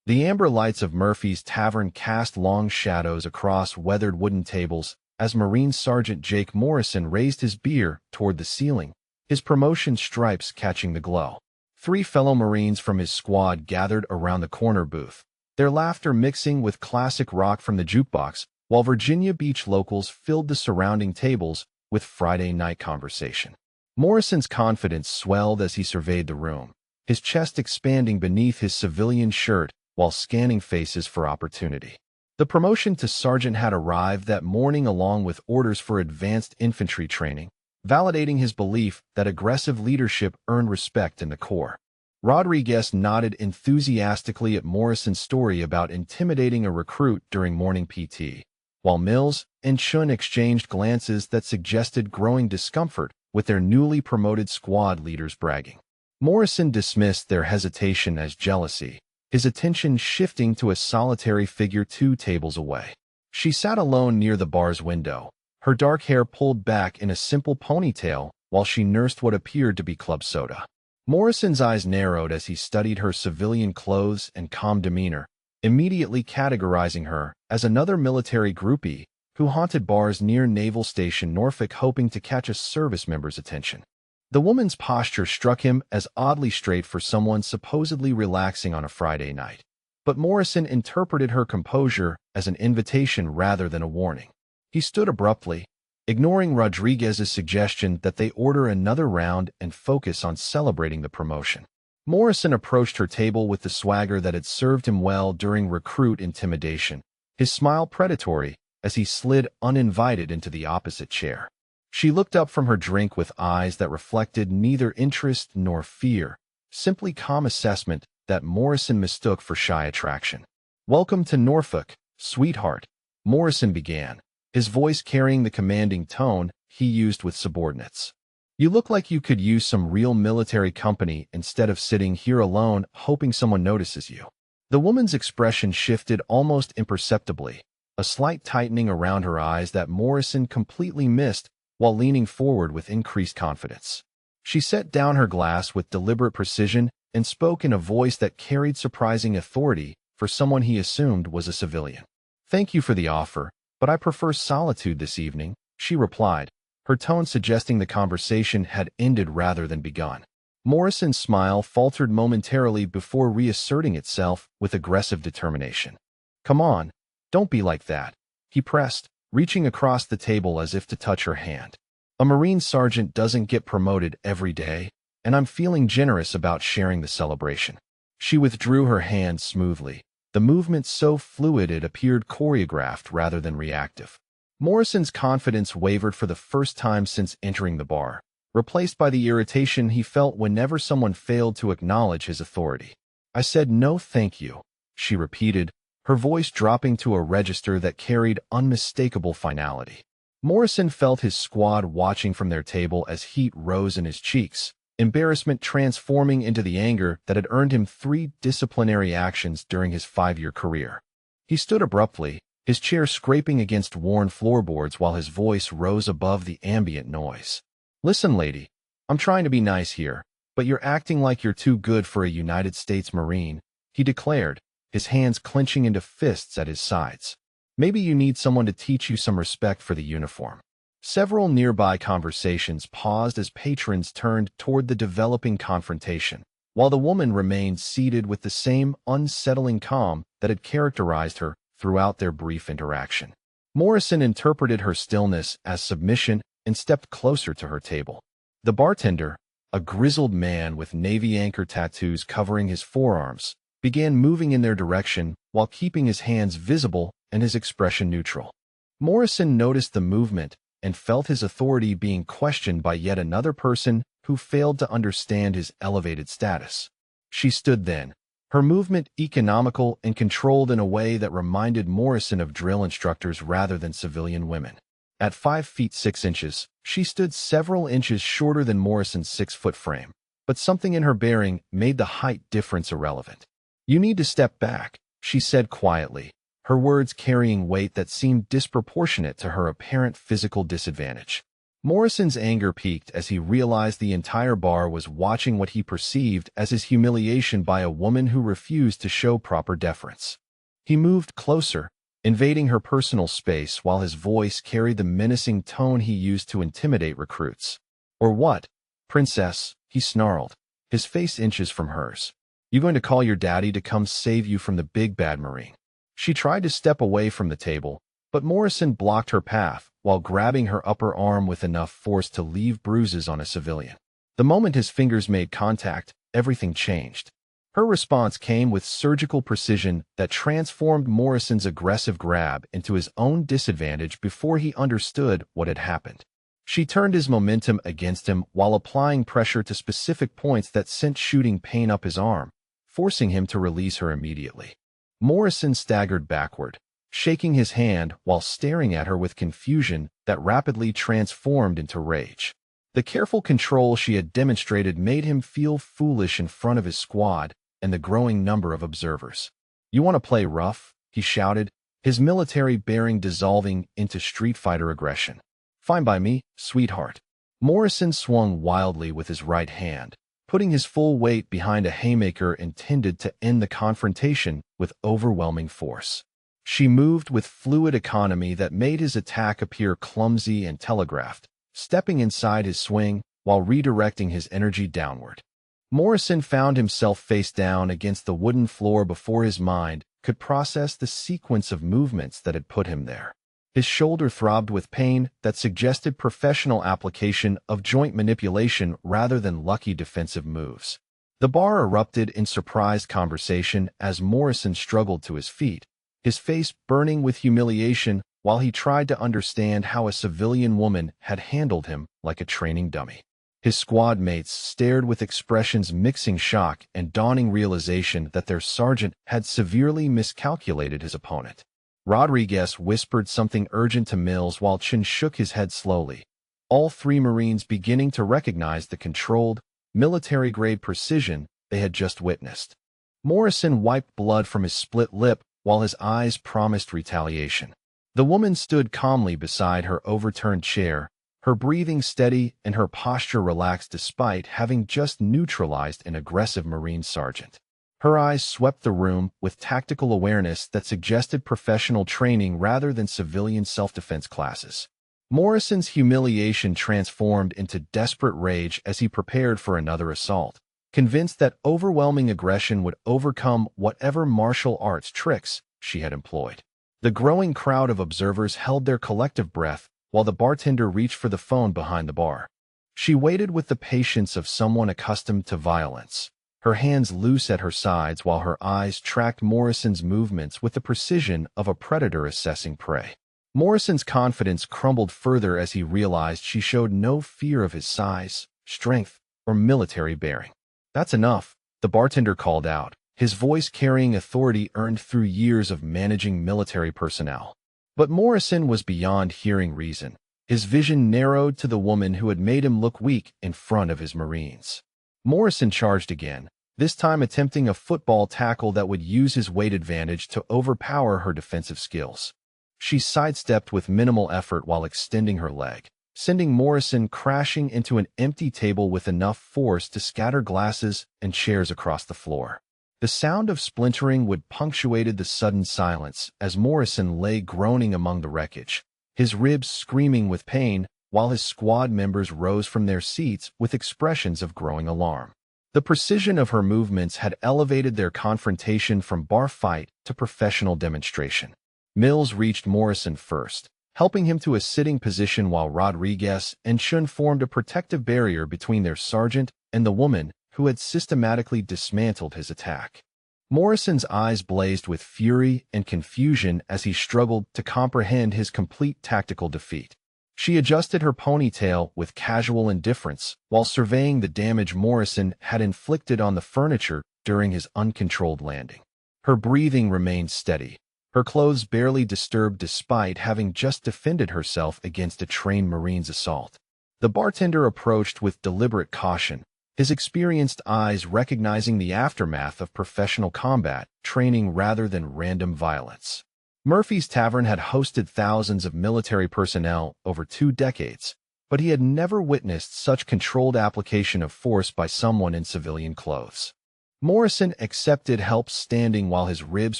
The amber lights of Murphy's Tavern cast long shadows across weathered wooden tables as Marine Sergeant Jake Morrison raised his beer toward the ceiling, his promotion stripes catching the glow. 3 fellow Marines from his squad gathered around the corner booth, their laughter mixing with classic rock from the jukebox, while Virginia Beach locals filled the surrounding tables with Friday night conversation. Morrison's confidence swelled as he surveyed the room, his chest expanding beneath his civilian shirt while scanning faces for opportunity. The promotion to sergeant had arrived that morning along with orders for advanced infantry training, validating his belief that aggressive leadership earned respect in the Corps. Rodriguez nodded enthusiastically at Morrison's story about intimidating a recruit during morning PT, while Mills and Chun exchanged glances that suggested growing discomfort with their newly promoted squad leaders bragging. Morrison dismissed their hesitation as jealousy, his attention shifting to a solitary figure 2 tables away. She sat alone near the bar's window, her dark hair pulled back in a simple ponytail while she nursed what appeared to be club soda. Morrison's eyes narrowed as he studied her civilian clothes and calm demeanor, immediately categorizing her as another military groupie who haunted bars near Naval Station Norfolk hoping to catch a service member's attention. The woman's posture struck him as oddly straight for someone supposedly relaxing on a Friday night, but Morrison interpreted her composure as an invitation rather than a warning. He stood abruptly, ignoring Rodriguez's suggestion that they order another round and focus on celebrating the promotion. Morrison approached her table with the swagger that had served him well during recruit intimidation, his smile predatory as he slid uninvited into the opposite chair. She looked up from her drink with eyes that reflected neither interest nor fear, simply calm assessment that Morrison mistook for shy attraction. "Welcome to Norfolk, sweetheart," Morrison began, his voice carrying the commanding tone he used with subordinates. "You look like you could use some real military company instead of sitting here alone hoping someone notices you." The woman's expression shifted almost imperceptibly, a slight tightening around her eyes that Morrison completely missed while leaning forward with increased confidence. She set down her glass with deliberate precision and spoke in a voice that carried surprising authority for someone he assumed was a civilian. "Thank you for the offer, but I prefer solitude this evening," she replied, her tone suggesting the conversation had ended rather than begun. Morrison's smile faltered momentarily before reasserting itself with aggressive determination. "Come on, don't be like that," he pressed, reaching across the table as if to touch her hand. "A Marine sergeant doesn't get promoted every day, and I'm feeling generous about sharing the celebration." She withdrew her hand smoothly, the movement so fluid it appeared choreographed rather than reactive. Morrison's confidence wavered for the first time since entering the bar, replaced by the irritation he felt whenever someone failed to acknowledge his authority. "I said no thank you," she repeated, her voice dropping to a register that carried unmistakable finality. Morrison felt his squad watching from their table as heat rose in his cheeks, embarrassment transforming into the anger that had earned him 3 disciplinary actions during his 5-year career. He stood abruptly, his chair scraping against worn floorboards while his voice rose above the ambient noise. "Listen, lady, I'm trying to be nice here, but you're acting like you're too good for a United States Marine," he declared, his hands clenching into fists at his sides. "Maybe you need someone to teach you some respect for the uniform." Several nearby conversations paused as patrons turned toward the developing confrontation, while the woman remained seated with the same unsettling calm that had characterized her throughout their brief interaction. Morrison interpreted her stillness as submission and stepped closer to her table. The bartender, a grizzled man with navy anchor tattoos covering his forearms, began moving in their direction while keeping his hands visible and his expression neutral. Morrison noticed the movement and felt his authority being questioned by yet another person who failed to understand his elevated status. She stood then, her movement economical and controlled in a way that reminded Morrison of drill instructors rather than civilian women. At 5 feet 6 inches, she stood several inches shorter than Morrison's 6-foot frame, but something in her bearing made the height difference irrelevant. "You need to step back," she said quietly, her words carrying weight that seemed disproportionate to her apparent physical disadvantage. Morrison's anger peaked as he realized the entire bar was watching what he perceived as his humiliation by a woman who refused to show proper deference. He moved closer, invading her personal space while his voice carried the menacing tone he used to intimidate recruits. "Or what, princess?" he snarled, his face inches from hers. "You going to call your daddy to come save you from the big bad Marine?" She tried to step away from the table, but Morrison blocked her path while grabbing her upper arm with enough force to leave bruises on a civilian. The moment his fingers made contact, everything changed. Her response came with surgical precision that transformed Morrison's aggressive grab into his own disadvantage before he understood what had happened. She turned his momentum against him while applying pressure to specific points that sent shooting pain up his arm, forcing him to release her immediately. Morrison staggered backward, shaking his hand while staring at her with confusion that rapidly transformed into rage. The careful control she had demonstrated made him feel foolish in front of his squad and the growing number of observers. "You want to play rough?" he shouted, his military bearing dissolving into Street Fighter aggression. "Fine by me, sweetheart." Morrison swung wildly with his right hand, putting his full weight behind a haymaker intended to end the confrontation with overwhelming force. She moved with fluid economy that made his attack appear clumsy and telegraphed, stepping inside his swing while redirecting his energy downward. Morrison found himself face down against the wooden floor before his mind could process the sequence of movements that had put him there. His shoulder throbbed with pain that suggested professional application of joint manipulation rather than lucky defensive moves. The bar erupted in surprised conversation as Morrison struggled to his feet, his face burning with humiliation while he tried to understand how a civilian woman had handled him like a training dummy. His squad mates stared with expressions mixing shock and dawning realization that their sergeant had severely miscalculated his opponent. Rodriguez whispered something urgent to Mills while Chin shook his head slowly, all three Marines beginning to recognize the controlled, military-grade precision they had just witnessed. Morrison wiped blood from his split lip while his eyes promised retaliation. The woman stood calmly beside her overturned chair, her breathing steady and her posture relaxed despite having just neutralized an aggressive Marine sergeant. Her eyes swept the room with tactical awareness that suggested professional training rather than civilian self-defense classes. Morrison's humiliation transformed into desperate rage as he prepared for another assault, convinced that overwhelming aggression would overcome whatever martial arts tricks she had employed. The growing crowd of observers held their collective breath while the bartender reached for the phone behind the bar. She waited with the patience of someone accustomed to violence, her hands loose at her sides while her eyes tracked Morrison's movements with the precision of a predator assessing prey. Morrison's confidence crumbled further as he realized she showed no fear of his size, strength, or military bearing. "That's enough," the bartender called out, his voice carrying authority earned through years of managing military personnel. But Morrison was beyond hearing reason. His vision narrowed to the woman who had made him look weak in front of his Marines. Morrison charged again, this time attempting a football tackle that would use his weight advantage to overpower her defensive skills. She sidestepped with minimal effort while extending her leg, sending Morrison crashing into an empty table with enough force to scatter glasses and chairs across the floor. The sound of splintering wood punctuated the sudden silence as Morrison lay groaning among the wreckage, his ribs screaming with pain, while his squad members rose from their seats with expressions of growing alarm. The precision of her movements had elevated their confrontation from bar fight to professional demonstration. Mills reached Morrison first, helping him to a sitting position while Rodriguez and Chun formed a protective barrier between their sergeant and the woman who had systematically dismantled his attack. Morrison's eyes blazed with fury and confusion as he struggled to comprehend his complete tactical defeat. She adjusted her ponytail with casual indifference while surveying the damage Morrison had inflicted on the furniture during his uncontrolled landing. Her breathing remained steady, her clothes barely disturbed despite having just defended herself against a trained Marine's assault. The bartender approached with deliberate caution, his experienced eyes recognizing the aftermath of professional combat training rather than random violence. Murphy's Tavern had hosted thousands of military personnel over 2 decades, but he had never witnessed such controlled application of force by someone in civilian clothes. Morrison accepted help standing while his ribs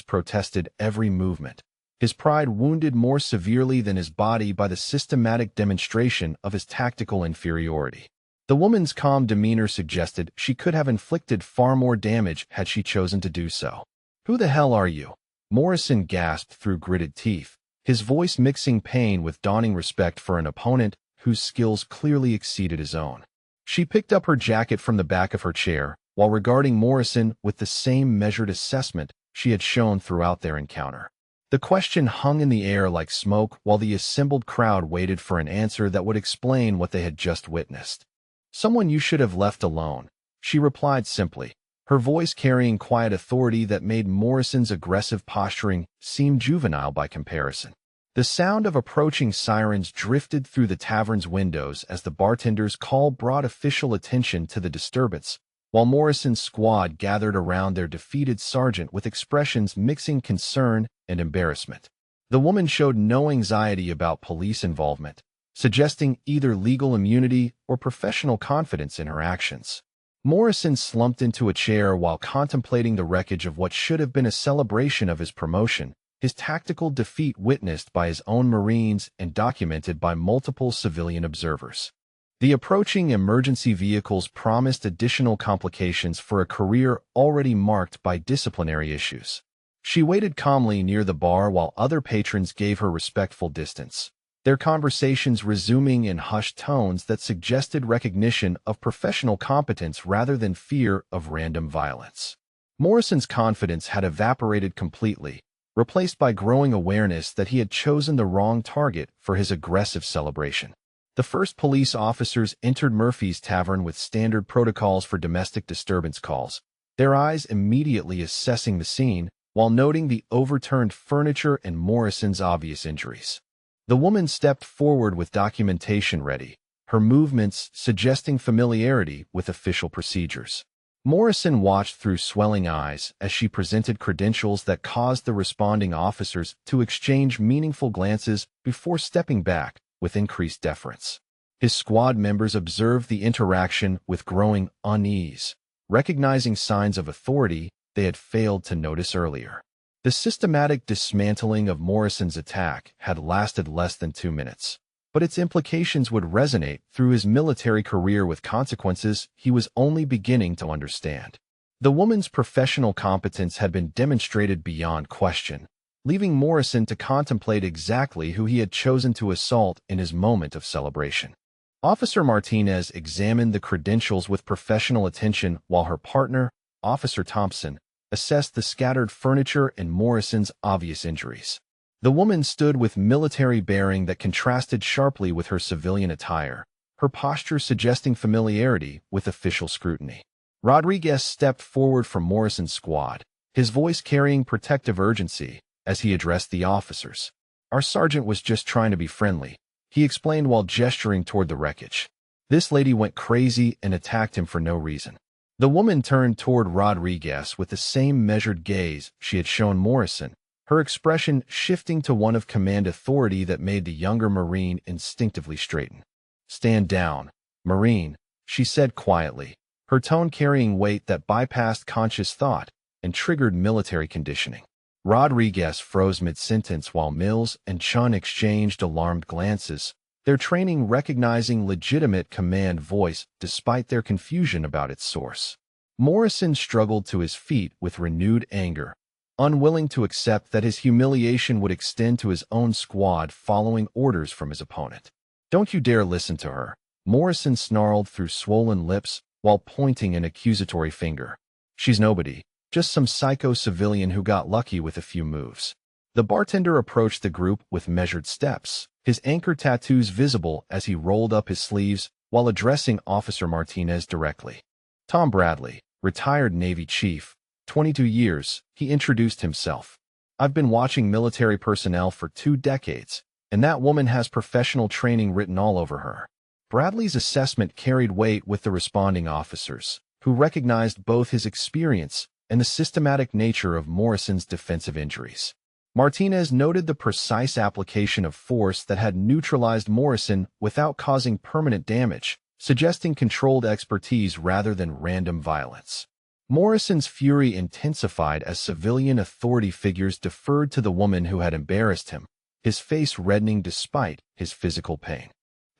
protested every movement, his pride wounded more severely than his body by the systematic demonstration of his tactical inferiority. The woman's calm demeanor suggested she could have inflicted far more damage had she chosen to do so. "Who the hell are you?" Morrison gasped through gritted teeth, his voice mixing pain with dawning respect for an opponent whose skills clearly exceeded his own. She picked up her jacket from the back of her chair, while regarding Morrison with the same measured assessment she had shown throughout their encounter. The question hung in the air like smoke while the assembled crowd waited for an answer that would explain what they had just witnessed. "Someone you should have left alone," she replied simply, her voice carrying quiet authority that made Morrison's aggressive posturing seem juvenile by comparison. The sound of approaching sirens drifted through the tavern's windows as the bartender's call brought official attention to the disturbance, while Morrison's squad gathered around their defeated sergeant with expressions mixing concern and embarrassment. The woman showed no anxiety about police involvement, suggesting either legal immunity or professional confidence in her actions. Morrison slumped into a chair while contemplating the wreckage of what should have been a celebration of his promotion, his tactical defeat witnessed by his own Marines and documented by multiple civilian observers. The approaching emergency vehicles promised additional complications for a career already marked by disciplinary issues. She waited calmly near the bar while other patrons gave her respectful distance, their conversations resuming in hushed tones that suggested recognition of professional competence rather than fear of random violence. Morrison's confidence had evaporated completely, replaced by growing awareness that he had chosen the wrong target for his aggressive celebration. The first police officers entered Murphy's Tavern with standard protocols for domestic disturbance calls, their eyes immediately assessing the scene while noting the overturned furniture and Morrison's obvious injuries. The woman stepped forward with documentation ready, her movements suggesting familiarity with official procedures. Morrison watched through swelling eyes as she presented credentials that caused the responding officers to exchange meaningful glances before stepping back with increased deference. His squad members observed the interaction with growing unease, recognizing signs of authority they had failed to notice earlier. The systematic dismantling of Morrison's attack had lasted less than 2 minutes, but its implications would resonate through his military career with consequences he was only beginning to understand. The woman's professional competence had been demonstrated beyond question, leaving Morrison to contemplate exactly who he had chosen to assault in his moment of celebration. Officer Martinez examined the credentials with professional attention while her partner, Officer Thompson, assessed the scattered furniture and Morrison's obvious injuries. The woman stood with military bearing that contrasted sharply with her civilian attire, her posture suggesting familiarity with official scrutiny. Rodriguez stepped forward from Morrison's squad, his voice carrying protective urgency as he addressed the officers. "Our sergeant was just trying to be friendly," he explained while gesturing toward the wreckage. "This lady went crazy and attacked him for no reason." The woman turned toward Rodriguez with the same measured gaze she had shown Morrison, her expression shifting to one of command authority that made the younger Marine instinctively straighten. "Stand down, Marine," she said quietly, her tone carrying weight that bypassed conscious thought and triggered military conditioning. Rodriguez froze mid-sentence while Mills and Chun exchanged alarmed glances, their training recognizing legitimate command voice despite their confusion about its source. Morrison struggled to his feet with renewed anger, unwilling to accept that his humiliation would extend to his own squad following orders from his opponent. "Don't you dare listen to her," Morrison snarled through swollen lips while pointing an accusatory finger. "She's nobody, just some psycho civilian who got lucky with a few moves." The bartender approached the group with measured steps, his anchor tattoos visible as he rolled up his sleeves while addressing Officer Martinez directly. "Tom Bradley, retired Navy chief, 22 years, he introduced himself. "I've been watching military personnel for 2 decades, and that woman has professional training written all over her." Bradley's assessment carried weight with the responding officers, who recognized both his experience and the systematic nature of Morrison's defensive injuries. Martinez noted the precise application of force that had neutralized Morrison without causing permanent damage, suggesting controlled expertise rather than random violence. Morrison's fury intensified as civilian authority figures deferred to the woman who had embarrassed him, his face reddening despite his physical pain.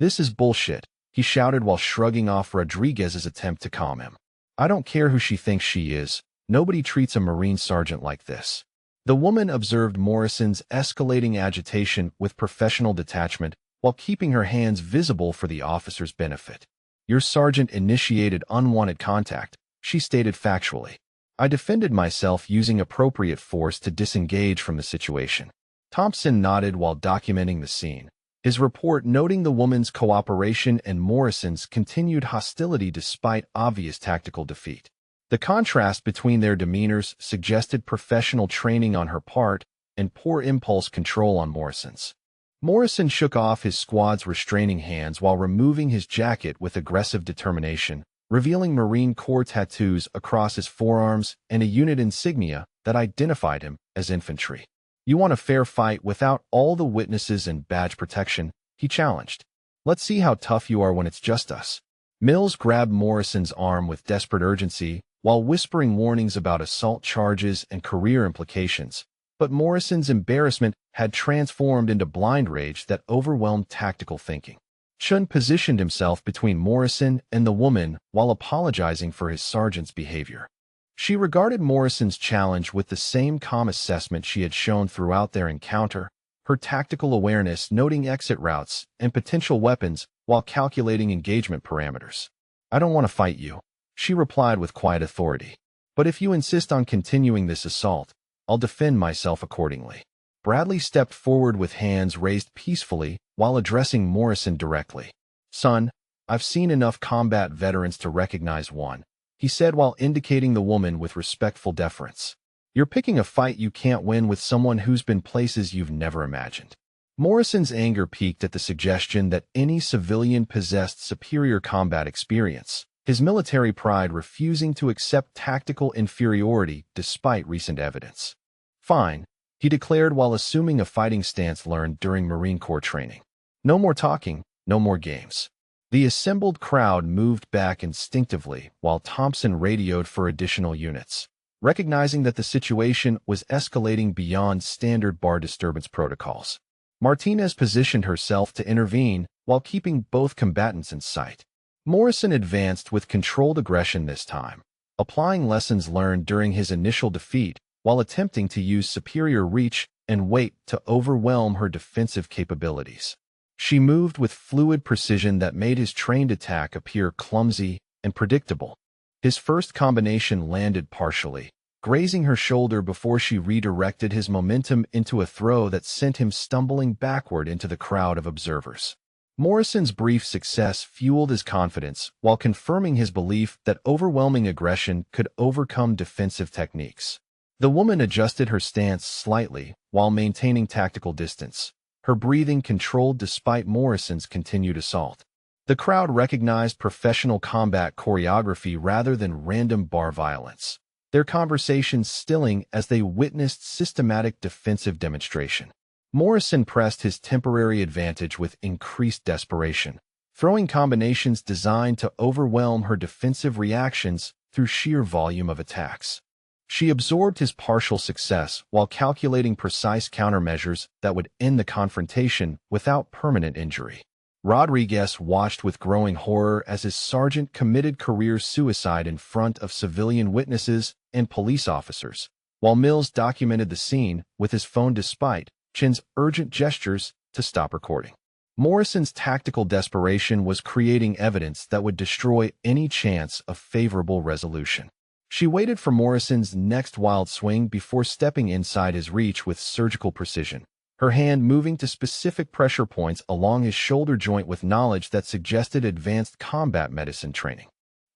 "This is bullshit," he shouted while shrugging off Rodriguez's attempt to calm him. "I don't care who she thinks she is. Nobody treats a Marine sergeant like this." The woman observed Morrison's escalating agitation with professional detachment while keeping her hands visible for the officer's benefit. "Your sergeant initiated unwanted contact," she stated factually. "I defended myself using appropriate force to disengage from the situation." Thompson nodded while documenting the scene, his report noting the woman's cooperation and Morrison's continued hostility despite obvious tactical defeat. The contrast between their demeanors suggested professional training on her part and poor impulse control on Morrison's. Morrison shook off his squad's restraining hands while removing his jacket with aggressive determination, revealing Marine Corps tattoos across his forearms and a unit insignia that identified him as infantry. "You want a fair fight without all the witnesses and badge protection?" he challenged. "Let's see how tough you are when it's just us." Mills grabbed Morrison's arm with desperate urgency while whispering warnings about assault charges and career implications, but Morrison's embarrassment had transformed into blind rage that overwhelmed tactical thinking. Chun positioned himself between Morrison and the woman while apologizing for his sergeant's behavior. She regarded Morrison's challenge with the same calm assessment she had shown throughout their encounter, her tactical awareness noting exit routes and potential weapons while calculating engagement parameters. "I don't want to fight you," she replied with quiet authority. "But if you insist on continuing this assault, I'll defend myself accordingly." Bradley stepped forward with hands raised peacefully while addressing Morrison directly. "Son, I've seen enough combat veterans to recognize one," he said while indicating the woman with respectful deference. "You're picking a fight you can't win with someone who's been places you've never imagined." Morrison's anger peaked at the suggestion that any civilian possessed superior combat experience, his military pride refusing to accept tactical inferiority despite recent evidence. "Fine," he declared while assuming a fighting stance learned during Marine Corps training. "No more talking, no more games." The assembled crowd moved back instinctively while Thompson radioed for additional units, recognizing that the situation was escalating beyond standard bar disturbance protocols. Martinez positioned herself to intervene while keeping both combatants in sight. Morrison advanced with controlled aggression this time, applying lessons learned during his initial defeat while attempting to use superior reach and weight to overwhelm her defensive capabilities. She moved with fluid precision that made his trained attack appear clumsy and predictable. His first combination landed partially, grazing her shoulder before she redirected his momentum into a throw that sent him stumbling backward into the crowd of observers. Morrison's brief success fueled his confidence while confirming his belief that overwhelming aggression could overcome defensive techniques. The woman adjusted her stance slightly while maintaining tactical distance, her breathing controlled despite Morrison's continued assault. The crowd recognized professional combat choreography rather than random bar violence, their conversations stilling as they witnessed systematic defensive demonstration. Morrison pressed his temporary advantage with increased desperation, throwing combinations designed to overwhelm her defensive reactions through sheer volume of attacks. She absorbed his partial success while calculating precise countermeasures that would end the confrontation without permanent injury. Rodriguez watched with growing horror as his sergeant committed career suicide in front of civilian witnesses and police officers, while Mills documented the scene with his phone despite Chin's urgent gestures to stop recording. Morrison's tactical desperation was creating evidence that would destroy any chance of favorable resolution. She waited for Morrison's next wild swing before stepping inside his reach with surgical precision, her hand moving to specific pressure points along his shoulder joint with knowledge that suggested advanced combat medicine training.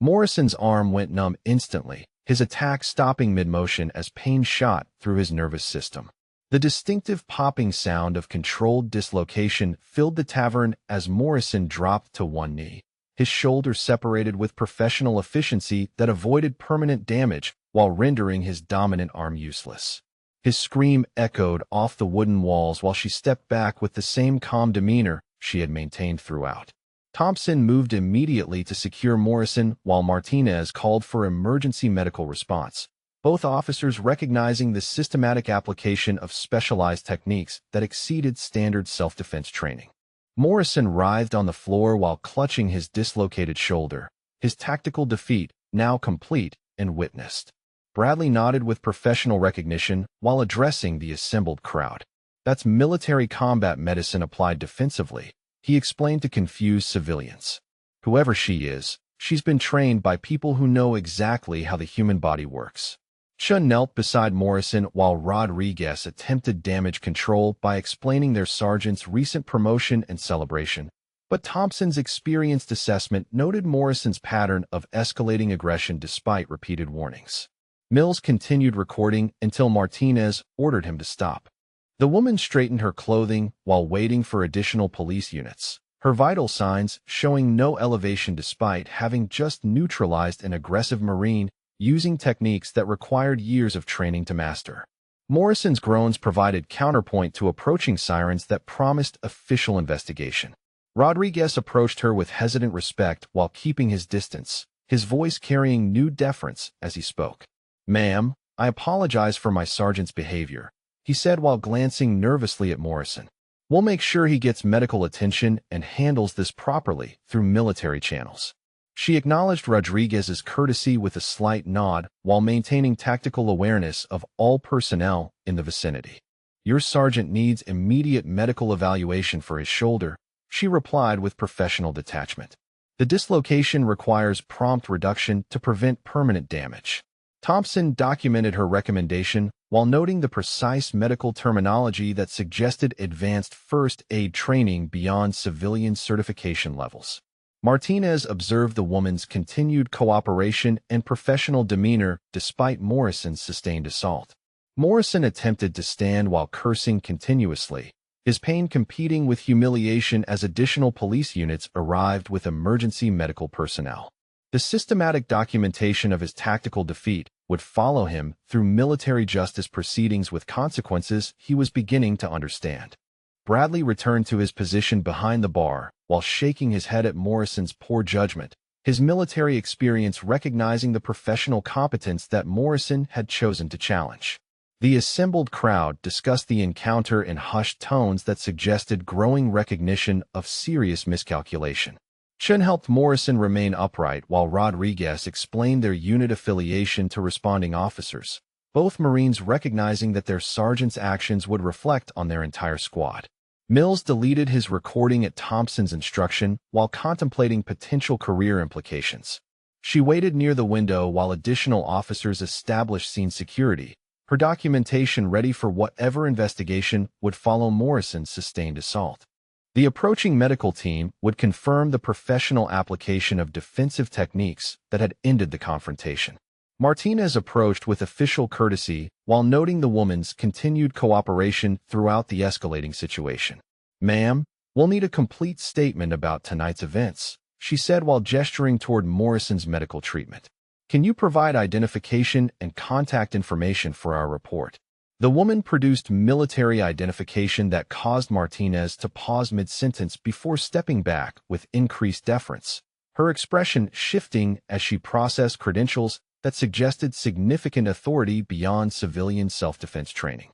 Morrison's arm went numb instantly, his attack stopping mid-motion as pain shot through his nervous system. The distinctive popping sound of controlled dislocation filled the tavern as Morrison dropped to one knee, his shoulder separated with professional efficiency that avoided permanent damage while rendering his dominant arm useless. His scream echoed off the wooden walls while she stepped back with the same calm demeanor she had maintained throughout. Thompson moved immediately to secure Morrison while Martinez called for emergency medical response, both officers recognizing the systematic application of specialized techniques that exceeded standard self-defense training. Morrison writhed on the floor while clutching his dislocated shoulder, his tactical defeat now complete and witnessed. Bradley nodded with professional recognition while addressing the assembled crowd. That's military combat medicine applied defensively, he explained to confused civilians. Whoever she is, she's been trained by people who know exactly how the human body works. Chun knelt beside Morrison while Rodriguez attempted damage control by explaining their sergeant's recent promotion and celebration. But Thompson's experienced assessment noted Morrison's pattern of escalating aggression despite repeated warnings. Mills continued recording until Martinez ordered him to stop. The woman straightened her clothing while waiting for additional police units, her vital signs showing no elevation despite having just neutralized an aggressive Marine using techniques that required years of training to master. Morrison's groans provided counterpoint to approaching sirens that promised official investigation. Rodriguez approached her with hesitant respect while keeping his distance, his voice carrying new deference as he spoke. "Ma'am, I apologize for my sergeant's behavior," he said while glancing nervously at Morrison. "We'll make sure he gets medical attention and handles this properly through military channels." She acknowledged Rodriguez's courtesy with a slight nod while maintaining tactical awareness of all personnel in the vicinity. "Your sergeant needs immediate medical evaluation for his shoulder," she replied with professional detachment. "The dislocation requires prompt reduction to prevent permanent damage." Thompson documented her recommendation while noting the precise medical terminology that suggested advanced first aid training beyond civilian certification levels. Martinez observed the woman's continued cooperation and professional demeanor despite Morrison's sustained assault. Morrison attempted to stand while cursing continuously, his pain competing with humiliation as additional police units arrived with emergency medical personnel. The systematic documentation of his tactical defeat would follow him through military justice proceedings with consequences he was beginning to understand. Bradley returned to his position behind the bar while shaking his head at Morrison's poor judgment, his military experience recognizing the professional competence that Morrison had chosen to challenge. The assembled crowd discussed the encounter in hushed tones that suggested growing recognition of serious miscalculation. Chun helped Morrison remain upright while Rodriguez explained their unit affiliation to responding officers, both Marines recognizing that their sergeant's actions would reflect on their entire squad. Mills deleted his recording at Thompson's instruction while contemplating potential career implications. She waited near the window while additional officers established scene security, her documentation ready for whatever investigation would follow Morrison's sustained assault. The approaching medical team would confirm the professional application of defensive techniques that had ended the confrontation. Martinez approached with official courtesy while noting the woman's continued cooperation throughout the escalating situation. "Ma'am, we'll need a complete statement about tonight's events," she said while gesturing toward Morrison's medical treatment. "Can you provide identification and contact information for our report?" The woman produced military identification that caused Martinez to pause mid-sentence before stepping back with increased deference, her expression shifting as she processed credentials that suggested significant authority beyond civilian self-defense training.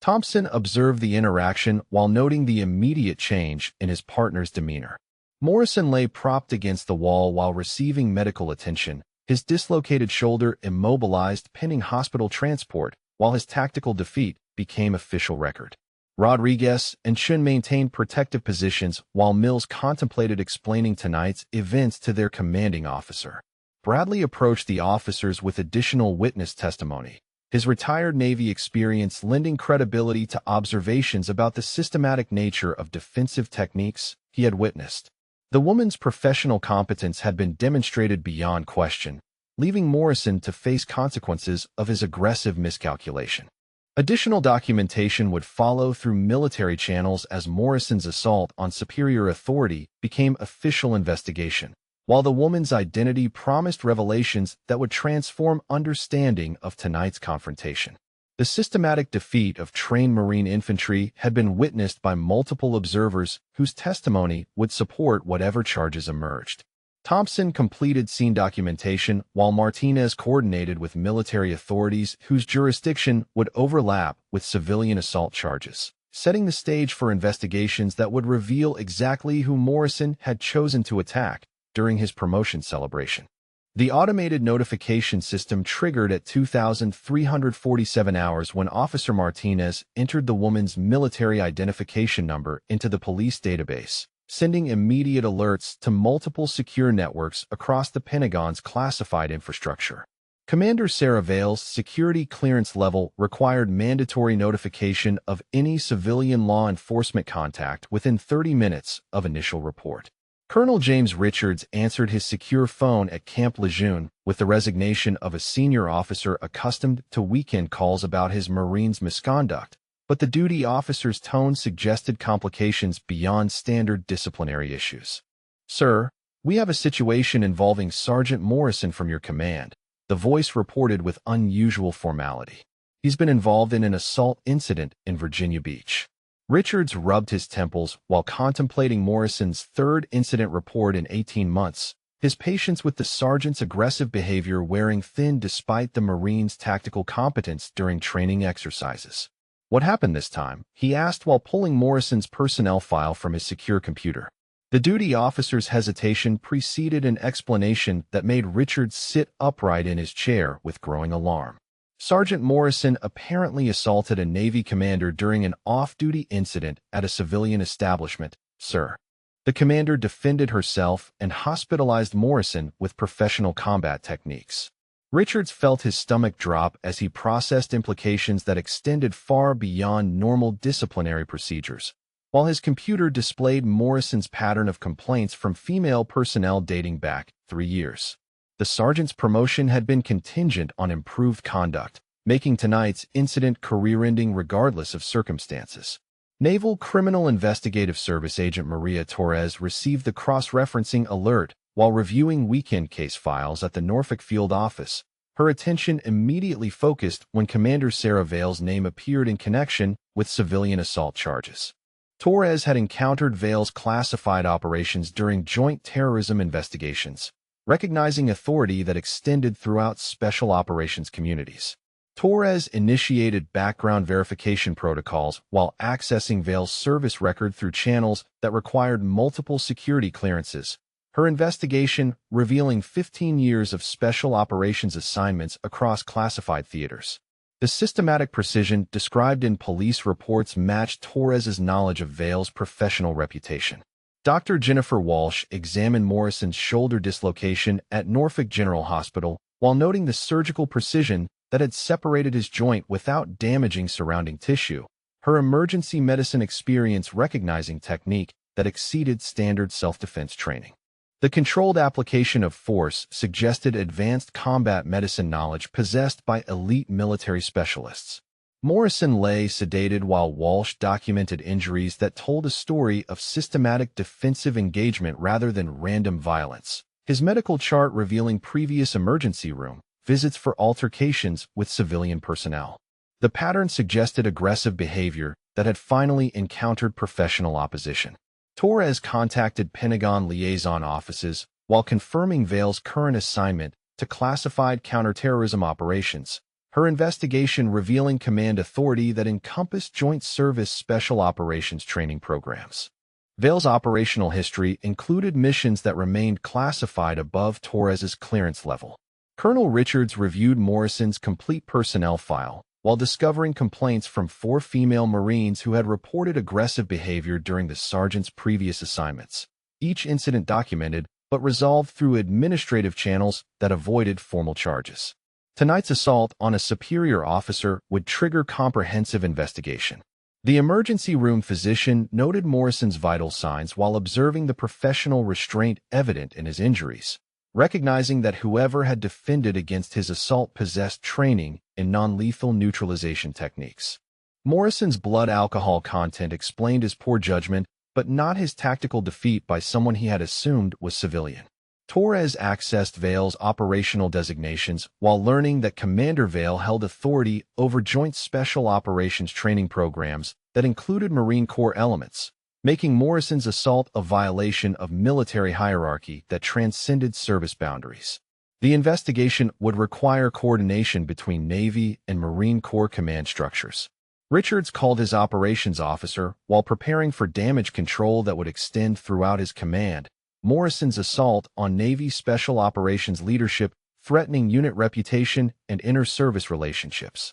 Thompson observed the interaction while noting the immediate change in his partner's demeanor. Morrison lay propped against the wall while receiving medical attention, his dislocated shoulder immobilized pending hospital transport, while his tactical defeat became official record. Rodriguez and Chun maintained protective positions while Mills contemplated explaining tonight's events to their commanding officer. Bradley approached the officers with additional witness testimony, his retired Navy experience lending credibility to observations about the systematic nature of defensive techniques he had witnessed. The woman's professional competence had been demonstrated beyond question, leaving Morrison to face consequences of his aggressive miscalculation. Additional documentation would follow through military channels as Morrison's assault on superior authority became official investigation, while the woman's identity promised revelations that would transform understanding of tonight's confrontation. The systematic defeat of trained Marine infantry had been witnessed by multiple observers whose testimony would support whatever charges emerged. Thompson completed scene documentation while Martinez coordinated with military authorities whose jurisdiction would overlap with civilian assault charges, setting the stage for investigations that would reveal exactly who Morrison had chosen to attack during his promotion celebration. The automated notification system triggered at 2,347 hours when Officer Martinez entered the woman's military identification number into the police database, sending immediate alerts to multiple secure networks across the Pentagon's classified infrastructure. Commander Sarah Vale's security clearance level required mandatory notification of any civilian law enforcement contact within 30 minutes of initial report. Colonel James Richards answered his secure phone at Camp Lejeune with the resignation of a senior officer accustomed to weekend calls about his Marines' misconduct, but the duty officer's tone suggested complications beyond standard disciplinary issues. "Sir, we have a situation involving Sergeant Morrison from your command," the voice reported with unusual formality. "He's been involved in an assault incident in Virginia Beach." Richards rubbed his temples while contemplating Morrison's third incident report in 18 months, his patience with the sergeant's aggressive behavior wearing thin despite the Marines' tactical competence during training exercises. "What happened this time?" he asked while pulling Morrison's personnel file from his secure computer. The duty officer's hesitation preceded an explanation that made Richards sit upright in his chair with growing alarm. "Sergeant Morrison apparently assaulted a Navy commander during an off-duty incident at a civilian establishment, sir." The commander defended herself and hospitalized Morrison with professional combat techniques. Richards felt his stomach drop as he processed implications that extended far beyond normal disciplinary procedures, while his computer displayed Morrison's pattern of complaints from female personnel dating back 3 years. The sergeant's promotion had been contingent on improved conduct, making tonight's incident career-ending regardless of circumstances. Naval Criminal Investigative Service Agent Maria Torres received the cross-referencing alert while reviewing weekend case files at the Norfolk Field Office. Her attention immediately focused when Commander Sarah Vale's name appeared in connection with civilian assault charges. Torres had encountered Vale's classified operations during joint terrorism investigations, recognizing authority that extended throughout special operations communities. Torres initiated background verification protocols while accessing Vale's service record through channels that required multiple security clearances, her investigation revealing 15 years of special operations assignments across classified theaters. The systematic precision described in police reports matched Torres's knowledge of Vale's professional reputation. Dr. Jennifer Walsh examined Morrison's shoulder dislocation at Norfolk General Hospital while noting the surgical precision that had separated his joint without damaging surrounding tissue, her emergency medicine experience recognizing technique that exceeded standard self-defense training. The controlled application of force suggested advanced combat medicine knowledge possessed by elite military specialists. Morrison lay sedated while Walsh documented injuries that told a story of systematic defensive engagement rather than random violence, his medical chart revealing previous emergency room visits for altercations with civilian personnel. The pattern suggested aggressive behavior that had finally encountered professional opposition. Torres contacted Pentagon liaison offices while confirming Vale's current assignment to classified counterterrorism operations, her investigation revealing command authority that encompassed Joint Service Special Operations training programs. Vale's operational history included missions that remained classified above Torres's clearance level. Colonel Richards reviewed Morrison's complete personnel file while discovering complaints from 4 female Marines who had reported aggressive behavior during the sergeant's previous assignments, each incident documented but resolved through administrative channels that avoided formal charges. Tonight's assault on a superior officer would trigger comprehensive investigation. The emergency room physician noted Morrison's vital signs while observing the professional restraint evident in his injuries, recognizing that whoever had defended against his assault possessed training in non-lethal neutralization techniques. Morrison's blood alcohol content explained his poor judgment, but not his tactical defeat by someone he had assumed was civilian. Torres accessed Vale's operational designations while learning that Commander Vale held authority over joint special operations training programs that included Marine Corps elements, making Morrison's assault a violation of military hierarchy that transcended service boundaries. The investigation would require coordination between Navy and Marine Corps command structures. Richards called his operations officer while preparing for damage control that would extend throughout his command. Morrison's assault on Navy Special Operations leadership, threatening unit reputation and inter-service relationships.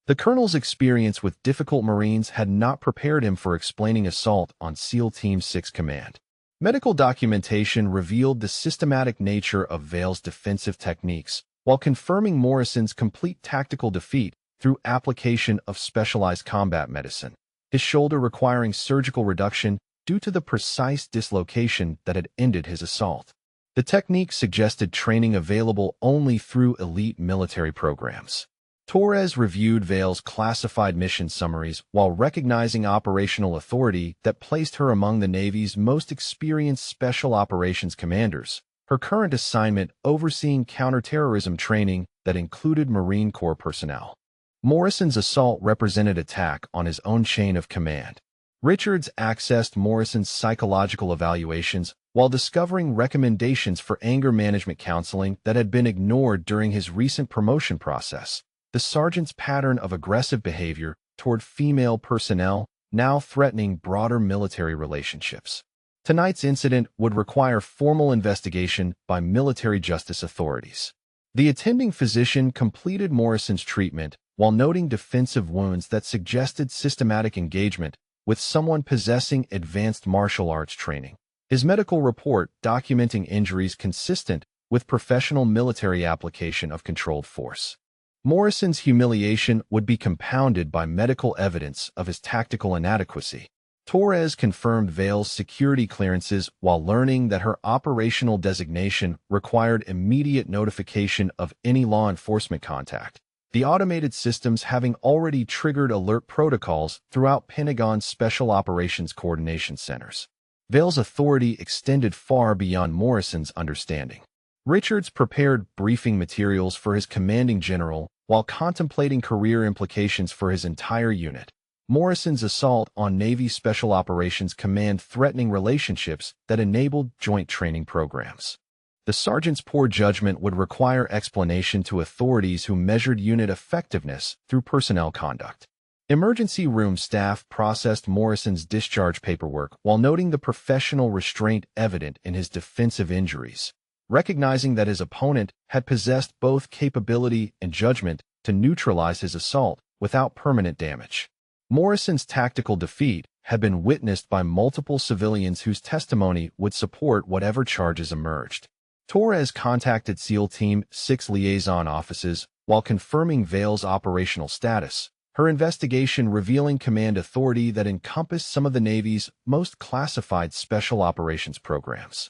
The colonel's experience with difficult Marines had not prepared him for explaining assault on SEAL Team 6 command. Medical documentation revealed the systematic nature of Vale's defensive techniques, while confirming Morrison's complete tactical defeat through application of specialized combat medicine, his shoulder requiring surgical reduction due to the precise dislocation that had ended his assault. The technique suggested training available only through elite military programs. Torres reviewed Vale's classified mission summaries while recognizing operational authority that placed her among the Navy's most experienced special operations commanders, her current assignment overseeing counterterrorism training that included Marine Corps personnel. Morrison's assault represented attack on his own chain of command. Richards accessed Morrison's psychological evaluations while discovering recommendations for anger management counseling that had been ignored during his recent promotion process. The sergeant's pattern of aggressive behavior toward female personnel now threatening broader military relationships. Tonight's incident would require formal investigation by military justice authorities. The attending physician completed Morrison's treatment while noting defensive wounds that suggested systematic engagement with someone possessing advanced martial arts training. His medical report documenting injuries consistent with professional military application of controlled force. Morrison's humiliation would be compounded by medical evidence of his tactical inadequacy. Torres confirmed Vale's security clearances while learning that her operational designation required immediate notification of any law enforcement contact, the automated systems having already triggered alert protocols throughout Pentagon's Special Operations Coordination Centers. Vale's authority extended far beyond Morrison's understanding. Richards prepared briefing materials for his commanding general while contemplating career implications for his entire unit. Morrison's assault on Navy Special Operations Command threatening relationships that enabled joint training programs. The sergeant's poor judgment would require explanation to authorities who measured unit effectiveness through personnel conduct. Emergency room staff processed Morrison's discharge paperwork while noting the professional restraint evident in his defensive injuries, recognizing that his opponent had possessed both capability and judgment to neutralize his assault without permanent damage. Morrison's tactical defeat had been witnessed by multiple civilians whose testimony would support whatever charges emerged. Torres contacted SEAL Team 6 liaison offices while confirming Vale's operational status, her investigation revealing command authority that encompassed some of the Navy's most classified special operations programs.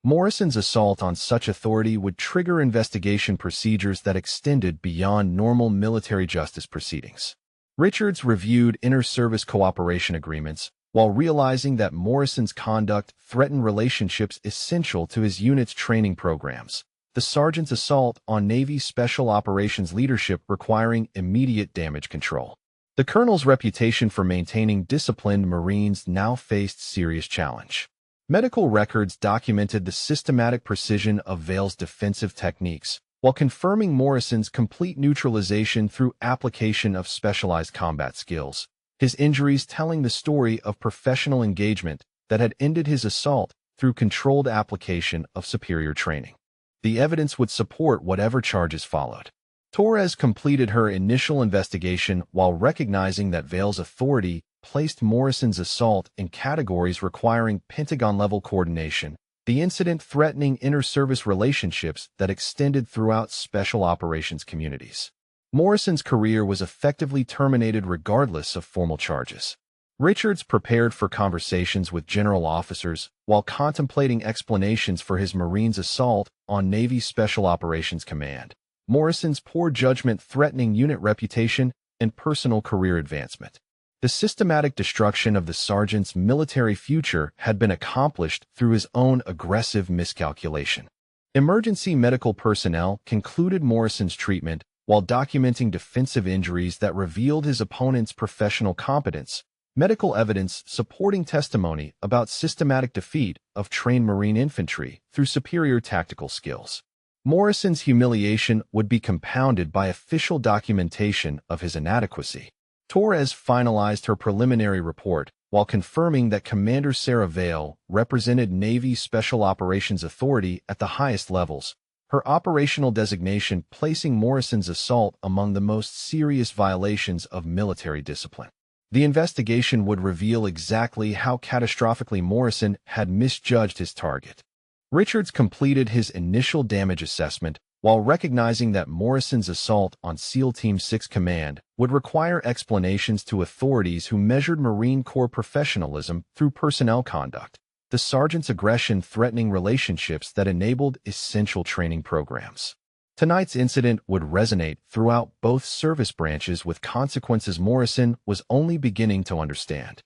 Morrison's assault on such authority would trigger investigation procedures that extended beyond normal military justice proceedings. Richards reviewed inter-service cooperation agreements while realizing that Morrison's conduct threatened relationships essential to his unit's training programs. The sergeant's assault on Navy Special Operations leadership requiring immediate damage control. The colonel's reputation for maintaining disciplined Marines now faced serious challenge. Medical records documented the systematic precision of Vale's defensive techniques, while confirming Morrison's complete neutralization through application of specialized combat skills, his injuries telling the story of professional engagement that had ended his assault through controlled application of superior training. The evidence would support whatever charges followed. Torres completed her initial investigation while recognizing that Vale's authority placed Morrison's assault in categories requiring Pentagon-level coordination, the incident threatening inter-service relationships that extended throughout special operations communities. Morrison's career was effectively terminated regardless of formal charges. Richards prepared for conversations with general officers while contemplating explanations for his Marines' assault on Navy Special Operations Command, Morrison's poor judgment threatening unit reputation and personal career advancement. The systematic destruction of the sergeant's military future had been accomplished through his own aggressive miscalculation. Emergency medical personnel concluded Morrison's treatment while documenting defensive injuries that revealed his opponent's professional competence, medical evidence supporting testimony about systematic defeat of trained Marine infantry through superior tactical skills. Morrison's humiliation would be compounded by official documentation of his inadequacy. Torres finalized her preliminary report while confirming that Commander Sarah Vale represented Navy Special Operations Authority at the highest levels, her operational designation placing Morrison's assault among the most serious violations of military discipline. The investigation would reveal exactly how catastrophically Morrison had misjudged his target. Richards completed his initial damage assessment while recognizing that Morrison's assault on SEAL Team 6 Command would require explanations to authorities who measured Marine Corps professionalism through personnel conduct, the sergeant's aggression threatening relationships that enabled essential training programs. Tonight's incident would resonate throughout both service branches with consequences Morrison was only beginning to understand.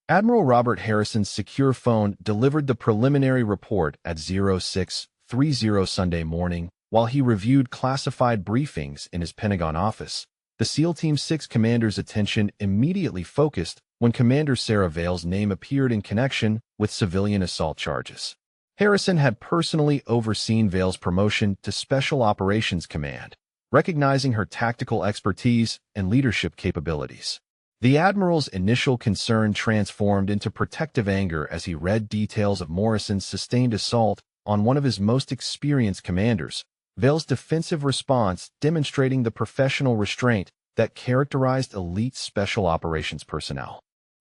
Admiral Robert Harrison's secure phone delivered the preliminary report at 0630 Sunday morning while he reviewed classified briefings in his Pentagon office. The SEAL Team 6 commander's attention immediately focused when Commander Sarah Vale's name appeared in connection with civilian assault charges. Harrison had personally overseen Vale's promotion to Special Operations Command, recognizing her tactical expertise and leadership capabilities. The Admiral's initial concern transformed into protective anger as he read details of Morrison's sustained assault on one of his most experienced commanders, Vale's defensive response demonstrating the professional restraint that characterized elite special operations personnel.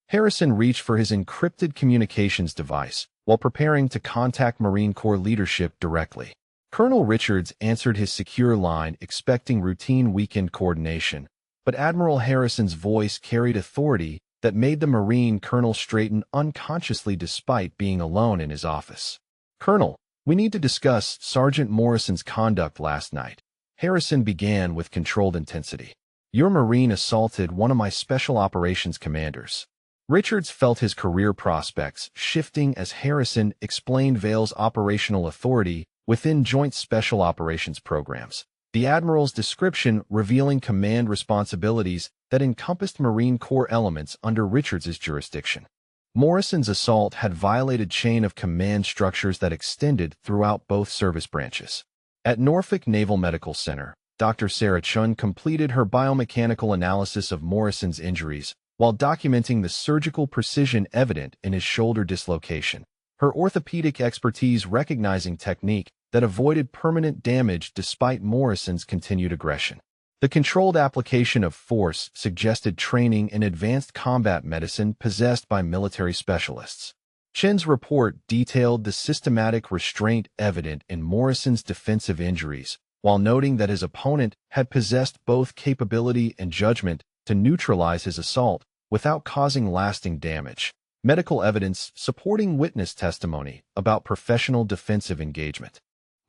Harrison reached for his encrypted communications device while preparing to contact Marine Corps leadership directly. Colonel Richards answered his secure line expecting routine weekend coordination, but Admiral Harrison's voice carried authority that made the Marine colonel straighten unconsciously despite being alone in his office. "Colonel, we need to discuss Sergeant Morrison's conduct last night." Harrison began with controlled intensity. "Your Marine assaulted one of my special operations commanders." Richards felt his career prospects shifting as Harrison explained Vale's operational authority within Joint Special Operations programs, the Admiral's description revealing command responsibilities that encompassed Marine Corps elements under Richards's jurisdiction. Morrison's assault had violated chain of command structures that extended throughout both service branches. At Norfolk Naval Medical Center, Dr. Sarah Chun completed her biomechanical analysis of Morrison's injuries while documenting the surgical precision evident in his shoulder dislocation, her orthopedic expertise recognizing technique that avoided permanent damage despite Morrison's continued aggression. The controlled application of force suggested training in advanced combat medicine possessed by military specialists. Chen's report detailed the systematic restraint evident in Morrison's defensive injuries, while noting that his opponent had possessed both capability and judgment to neutralize his assault without causing lasting damage. Medical evidence supporting witness testimony about professional defensive engagement.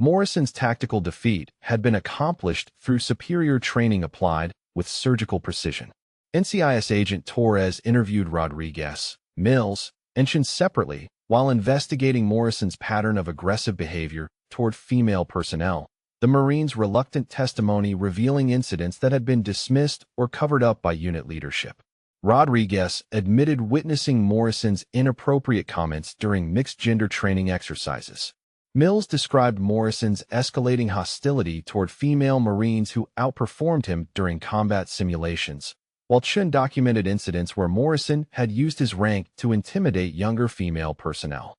Morrison's tactical defeat had been accomplished through superior training applied with surgical precision. NCIS agent Torres interviewed Rodriguez, Mills, and Chen separately while investigating Morrison's pattern of aggressive behavior toward female personnel, the Marines' reluctant testimony revealing incidents that had been dismissed or covered up by unit leadership. Rodriguez admitted witnessing Morrison's inappropriate comments during mixed-gender training exercises. Mills described Morrison's escalating hostility toward female Marines who outperformed him during combat simulations, while Chun documented incidents where Morrison had used his rank to intimidate younger female personnel.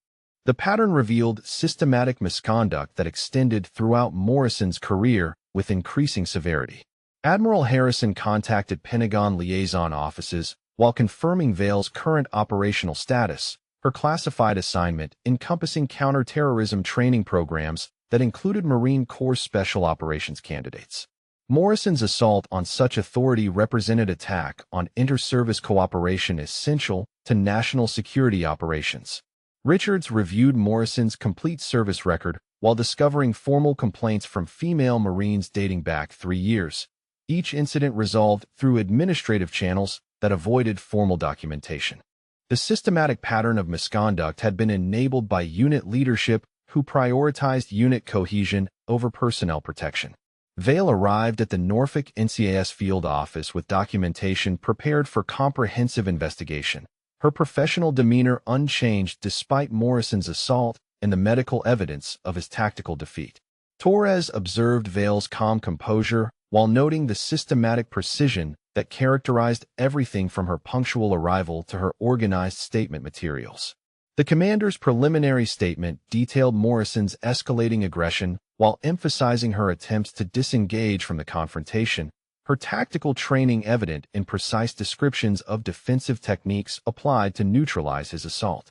The pattern revealed systematic misconduct that extended throughout Morrison's career with increasing severity. Admiral Harrison contacted Pentagon liaison offices while confirming Vale's current operational status, her classified assignment encompassing counterterrorism training programs that included Marine Corps Special Operations candidates. Morrison's assault on such authority represented attack on inter-service cooperation essential to national security operations. Richards reviewed Morrison's complete service record while discovering formal complaints from female Marines dating back 3 years. Each incident resolved through administrative channels that avoided formal documentation. The systematic pattern of misconduct had been enabled by unit leadership who prioritized unit cohesion over personnel protection. Vale arrived at the Norfolk NCIS field office with documentation prepared for comprehensive investigation, her professional demeanor unchanged despite Morrison's assault and the medical evidence of his tactical defeat. Torres observed Vale's calm composure while noting the systematic precision that characterized everything from her punctual arrival to her organized statement materials. The commander's preliminary statement detailed Morrison's escalating aggression while emphasizing her attempts to disengage from the confrontation, her tactical training evident in precise descriptions of defensive techniques applied to neutralize his assault.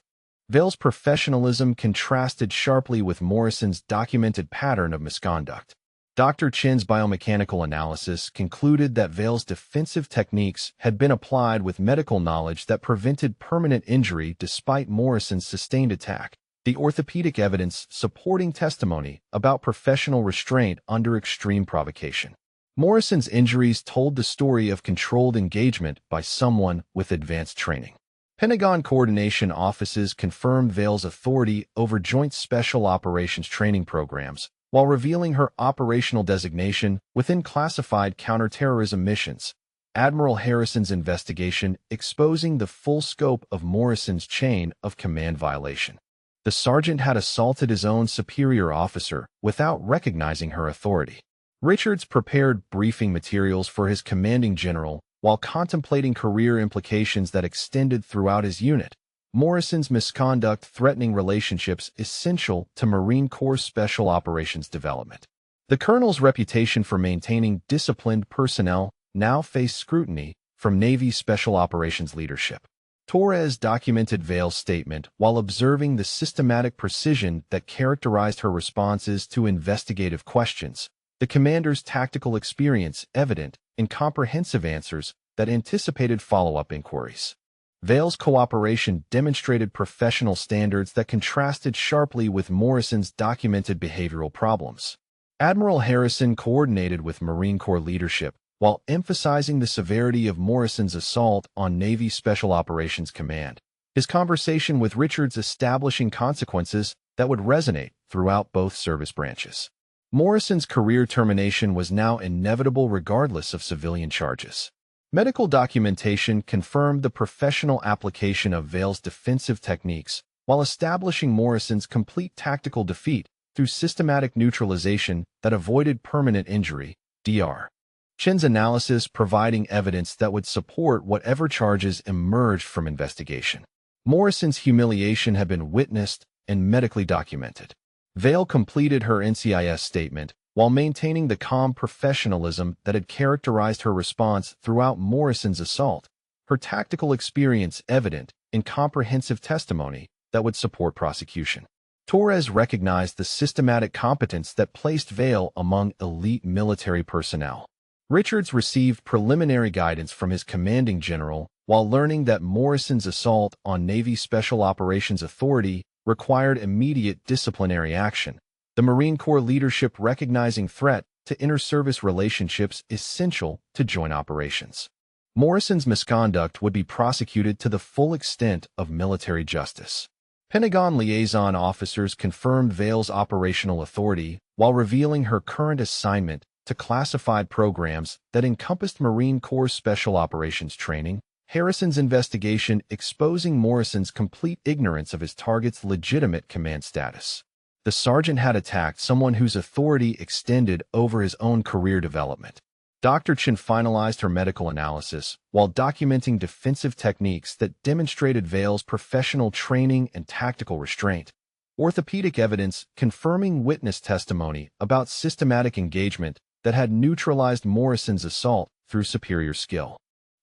Vale's professionalism contrasted sharply with Morrison's documented pattern of misconduct. Dr. Chin's biomechanical analysis concluded that Vale's defensive techniques had been applied with medical knowledge that prevented permanent injury despite Morrison's sustained attack, the orthopedic evidence supporting testimony about professional restraint under extreme provocation. Morrison's injuries told the story of controlled engagement by someone with advanced training. Pentagon coordination offices confirmed Vale's authority over Joint Special Operations training programs, while revealing her operational designation within classified counterterrorism missions. Admiral Harrison's investigation exposing the full scope of Morrison's chain of command violation. The sergeant had assaulted his own superior officer without recognizing her authority. Richards prepared briefing materials for his commanding general while contemplating career implications that extended throughout his unit. Morrison's misconduct threatening relationships essential to Marine Corps Special Operations development. The colonel's reputation for maintaining disciplined personnel now faced scrutiny from Navy Special Operations leadership. Torres documented Vale's statement while observing the systematic precision that characterized her responses to investigative questions, the commander's tactical experience evident in comprehensive answers that anticipated follow-up inquiries. Vale's cooperation demonstrated professional standards that contrasted sharply with Morrison's documented behavioral problems. Admiral Harrison coordinated with Marine Corps leadership while emphasizing the severity of Morrison's assault on Navy Special Operations Command, his conversation with Richards establishing consequences that would resonate throughout both service branches. Morrison's career termination was now inevitable regardless of civilian charges. Medical documentation confirmed the professional application of Vale's defensive techniques while establishing Morrison's complete tactical defeat through systematic neutralization that avoided permanent injury, Dr. Chin's analysis providing evidence that would support whatever charges emerged from investigation. Morrison's humiliation had been witnessed and medically documented. Vale completed her NCIS statement while maintaining the calm professionalism that had characterized her response throughout Morrison's assault, her tactical experience evident in comprehensive testimony that would support prosecution. Torres recognized the systematic competence that placed Vale among elite military personnel. Richards received preliminary guidance from his commanding general while learning that Morrison's assault on Navy Special Operations Authority required immediate disciplinary action, the Marine Corps leadership recognizing threat to inter-service relationships essential to joint operations. Morrison's misconduct would be prosecuted to the full extent of military justice. Pentagon liaison officers confirmed Vale's operational authority while revealing her current assignment to classified programs that encompassed Marine Corps Special Operations training, Harrison's investigation exposing Morrison's complete ignorance of his target's legitimate command status. The sergeant had attacked someone whose authority extended over his own career development. Dr. Chin finalized her medical analysis while documenting defensive techniques that demonstrated Vale's professional training and tactical restraint. Orthopedic evidence confirming witness testimony about systematic engagement that had neutralized Morrison's assault through superior skill.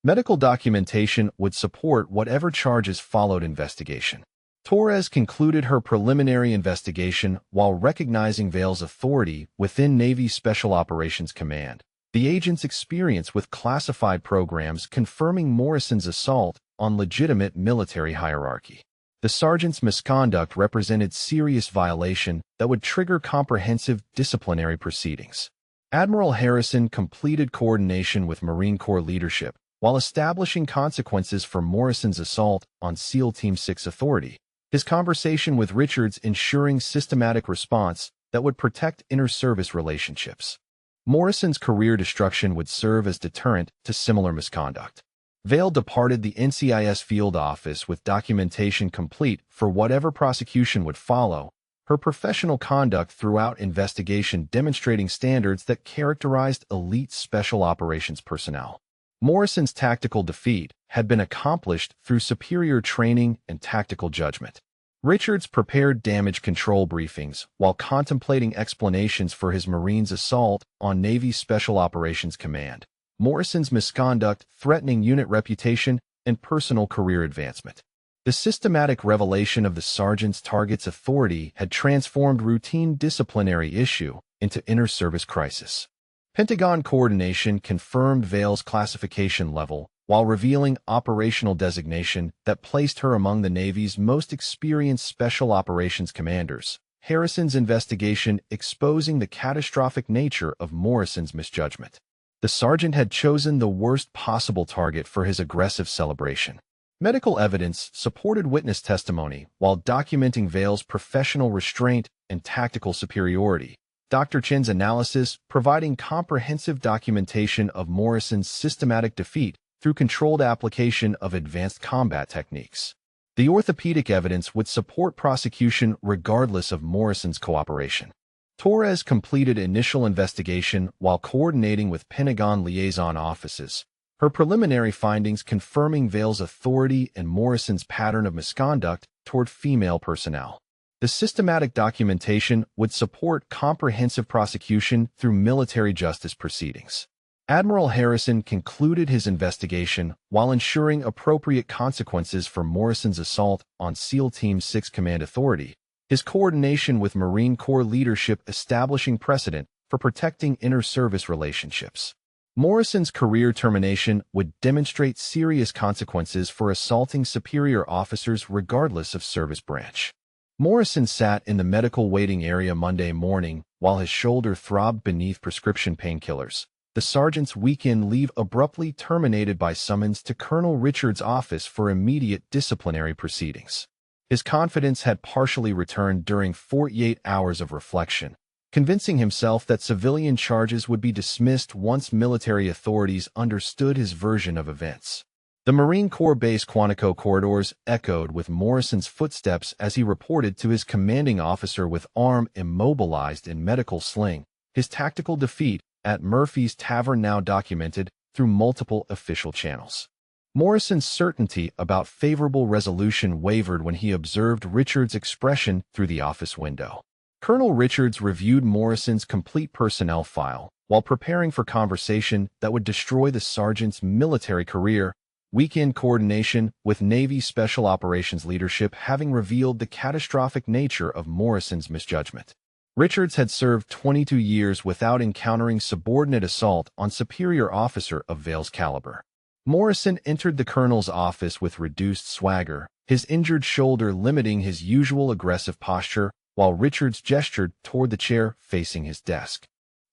Medical documentation would support whatever charges followed investigation. Torres concluded her preliminary investigation while recognizing Vale's authority within Navy Special Operations Command, the agent's experience with classified programs confirming Morrison's assault on legitimate military hierarchy. The sergeant's misconduct represented serious violation that would trigger comprehensive disciplinary proceedings. Admiral Harrison completed coordination with Marine Corps leadership while establishing consequences for Morrison's assault on SEAL Team 6 authority, his conversation with Richards ensuring systematic response that would protect inter-service relationships. Morrison's career destruction would serve as deterrent to similar misconduct. Vale departed the NCIS field office with documentation complete for whatever prosecution would follow, her professional conduct throughout investigation demonstrating standards that characterized elite special operations personnel. Morrison's tactical defeat had been accomplished through superior training and tactical judgment. Richards prepared damage control briefings while contemplating explanations for his Marines' assault on Navy Special Operations Command, Morrison's misconduct threatening unit reputation and personal career advancement. The systematic revelation of the sergeant's target's authority had transformed routine disciplinary issue into inter-service crisis. Pentagon coordination confirmed Vale's classification level while revealing operational designation that placed her among the Navy's most experienced special operations commanders. Harrison's investigation exposing the catastrophic nature of Morrison's misjudgment. The sergeant had chosen the worst possible target for his aggressive celebration. Medical evidence supported witness testimony while documenting Vale's professional restraint and tactical superiority. Dr. Chen's analysis providing comprehensive documentation of Morrison's systematic defeat through controlled application of advanced combat techniques. The orthopedic evidence would support prosecution regardless of Morrison's cooperation. Torres completed initial investigation while coordinating with Pentagon liaison offices, her preliminary findings confirming Vale's authority and Morrison's pattern of misconduct toward female personnel. The systematic documentation would support comprehensive prosecution through military justice proceedings. Admiral Harrison concluded his investigation while ensuring appropriate consequences for Morrison's assault on SEAL Team 6 Command Authority, his coordination with Marine Corps leadership establishing precedent for protecting inter-service relationships. Morrison's career termination would demonstrate serious consequences for assaulting superior officers regardless of service branch. Morrison sat in the medical waiting area Monday morning while his shoulder throbbed beneath prescription painkillers. The sergeant's weekend leave abruptly terminated by summons to Colonel Richards' office for immediate disciplinary proceedings. His confidence had partially returned during 48 hours of reflection, convincing himself that civilian charges would be dismissed once military authorities understood his version of events. The Marine Corps base Quantico corridors echoed with Morrison's footsteps as he reported to his commanding officer with arm immobilized in medical sling, his tactical defeat at Murphy's Tavern now documented through multiple official channels. Morrison's certainty about favorable resolution wavered when he observed Richards' expression through the office window. Colonel Richards reviewed Morrison's complete personnel file while preparing for conversation that would destroy the sergeant's military career, weekend coordination with Navy Special Operations leadership having revealed the catastrophic nature of Morrison's misjudgment. Richards had served 22 years without encountering subordinate assault on superior officer of Vale's caliber. Morrison entered the colonel's office with reduced swagger, his injured shoulder limiting his usual aggressive posture, while Richards gestured toward the chair facing his desk.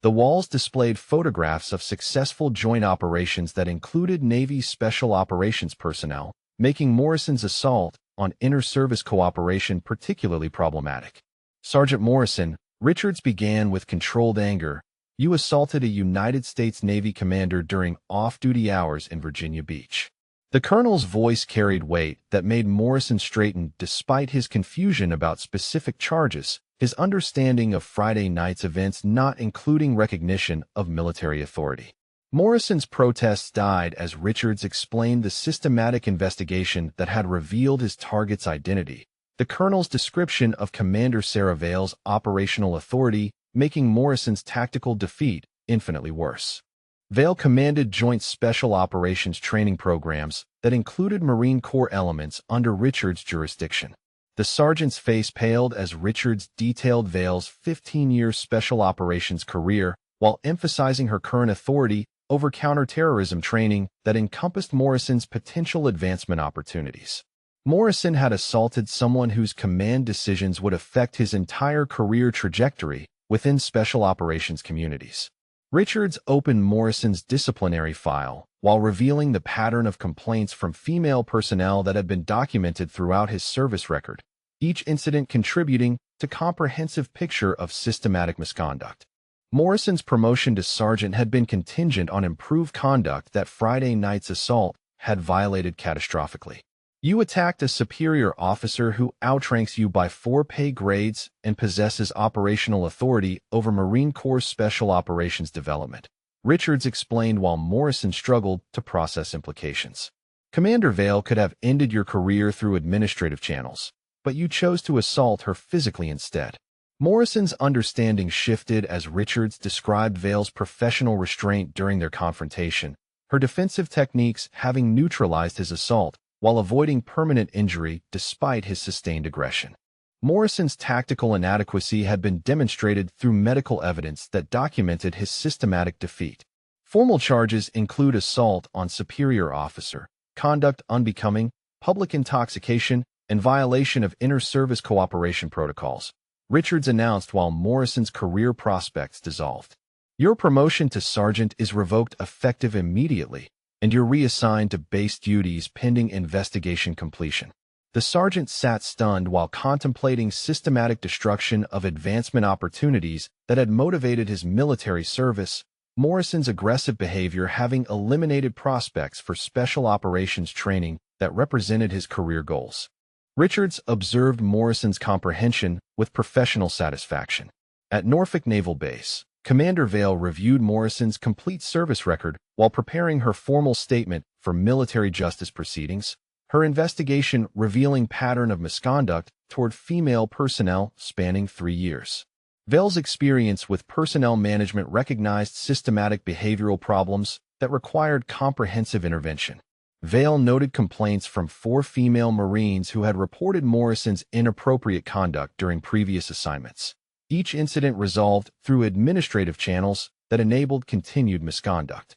The walls displayed photographs of successful joint operations that included Navy Special Operations personnel, making Morrison's assault on inter-service cooperation particularly problematic. Sergeant Morrison, Richards began with controlled anger. You assaulted a United States Navy commander during off-duty hours in Virginia Beach. The colonel's voice carried weight that made Morrison straighten despite his confusion about specific charges, his understanding of Friday night's events not including recognition of military authority. Morrison's protests died as Richards explained the systematic investigation that had revealed his target's identity. The colonel's description of Commander Sarah Vale's operational authority, making Morrison's tactical defeat infinitely worse. Vale commanded Joint Special Operations training programs that included Marine Corps elements under Richards' jurisdiction. The sergeant's face paled as Richards detailed Vale's 15-year Special Operations career while emphasizing her current authority over counterterrorism training that encompassed Morrison's potential advancement opportunities. Morrison had assaulted someone whose command decisions would affect his entire career trajectory within special operations communities. Richards opened Morrison's disciplinary file while revealing the pattern of complaints from female personnel that had been documented throughout his service record. each incident contributing to a comprehensive picture of systematic misconduct. Morrison's promotion to sergeant had been contingent on improved conduct that Friday night's assault had violated catastrophically. You attacked a superior officer who outranks you by 4 pay grades and possesses operational authority over Marine Corps Special Operations Development, Richards explained while Morrison struggled to process implications. Commander Vale could have ended your career through administrative channels, but you chose to assault her physically instead. Morrison's understanding shifted as Richards described Vale's professional restraint during their confrontation, her defensive techniques having neutralized his assault while avoiding permanent injury despite his sustained aggression. Morrison's tactical inadequacy had been demonstrated through medical evidence that documented his systematic defeat. Formal charges include assault on superior officer, conduct unbecoming, public intoxication, and violation of inter-service cooperation protocols, Richards announced while Morrison's career prospects dissolved. Your promotion to sergeant is revoked effective immediately, and you're reassigned to base duties pending investigation completion. The sergeant sat stunned while contemplating systematic destruction of advancement opportunities that had motivated his military service, Morrison's aggressive behavior having eliminated prospects for special operations training that represented his career goals. Richards observed Morrison's comprehension with professional satisfaction. At Norfolk Naval Base, Commander Vale reviewed Morrison's complete service record while preparing her formal statement for military justice proceedings, her investigation revealing pattern of misconduct toward female personnel spanning 3 years. Vale's experience with personnel management recognized systematic behavioral problems that required comprehensive intervention. Vale noted complaints from 4 female Marines who had reported Morrison's inappropriate conduct during previous assignments. Each incident resolved through administrative channels that enabled continued misconduct.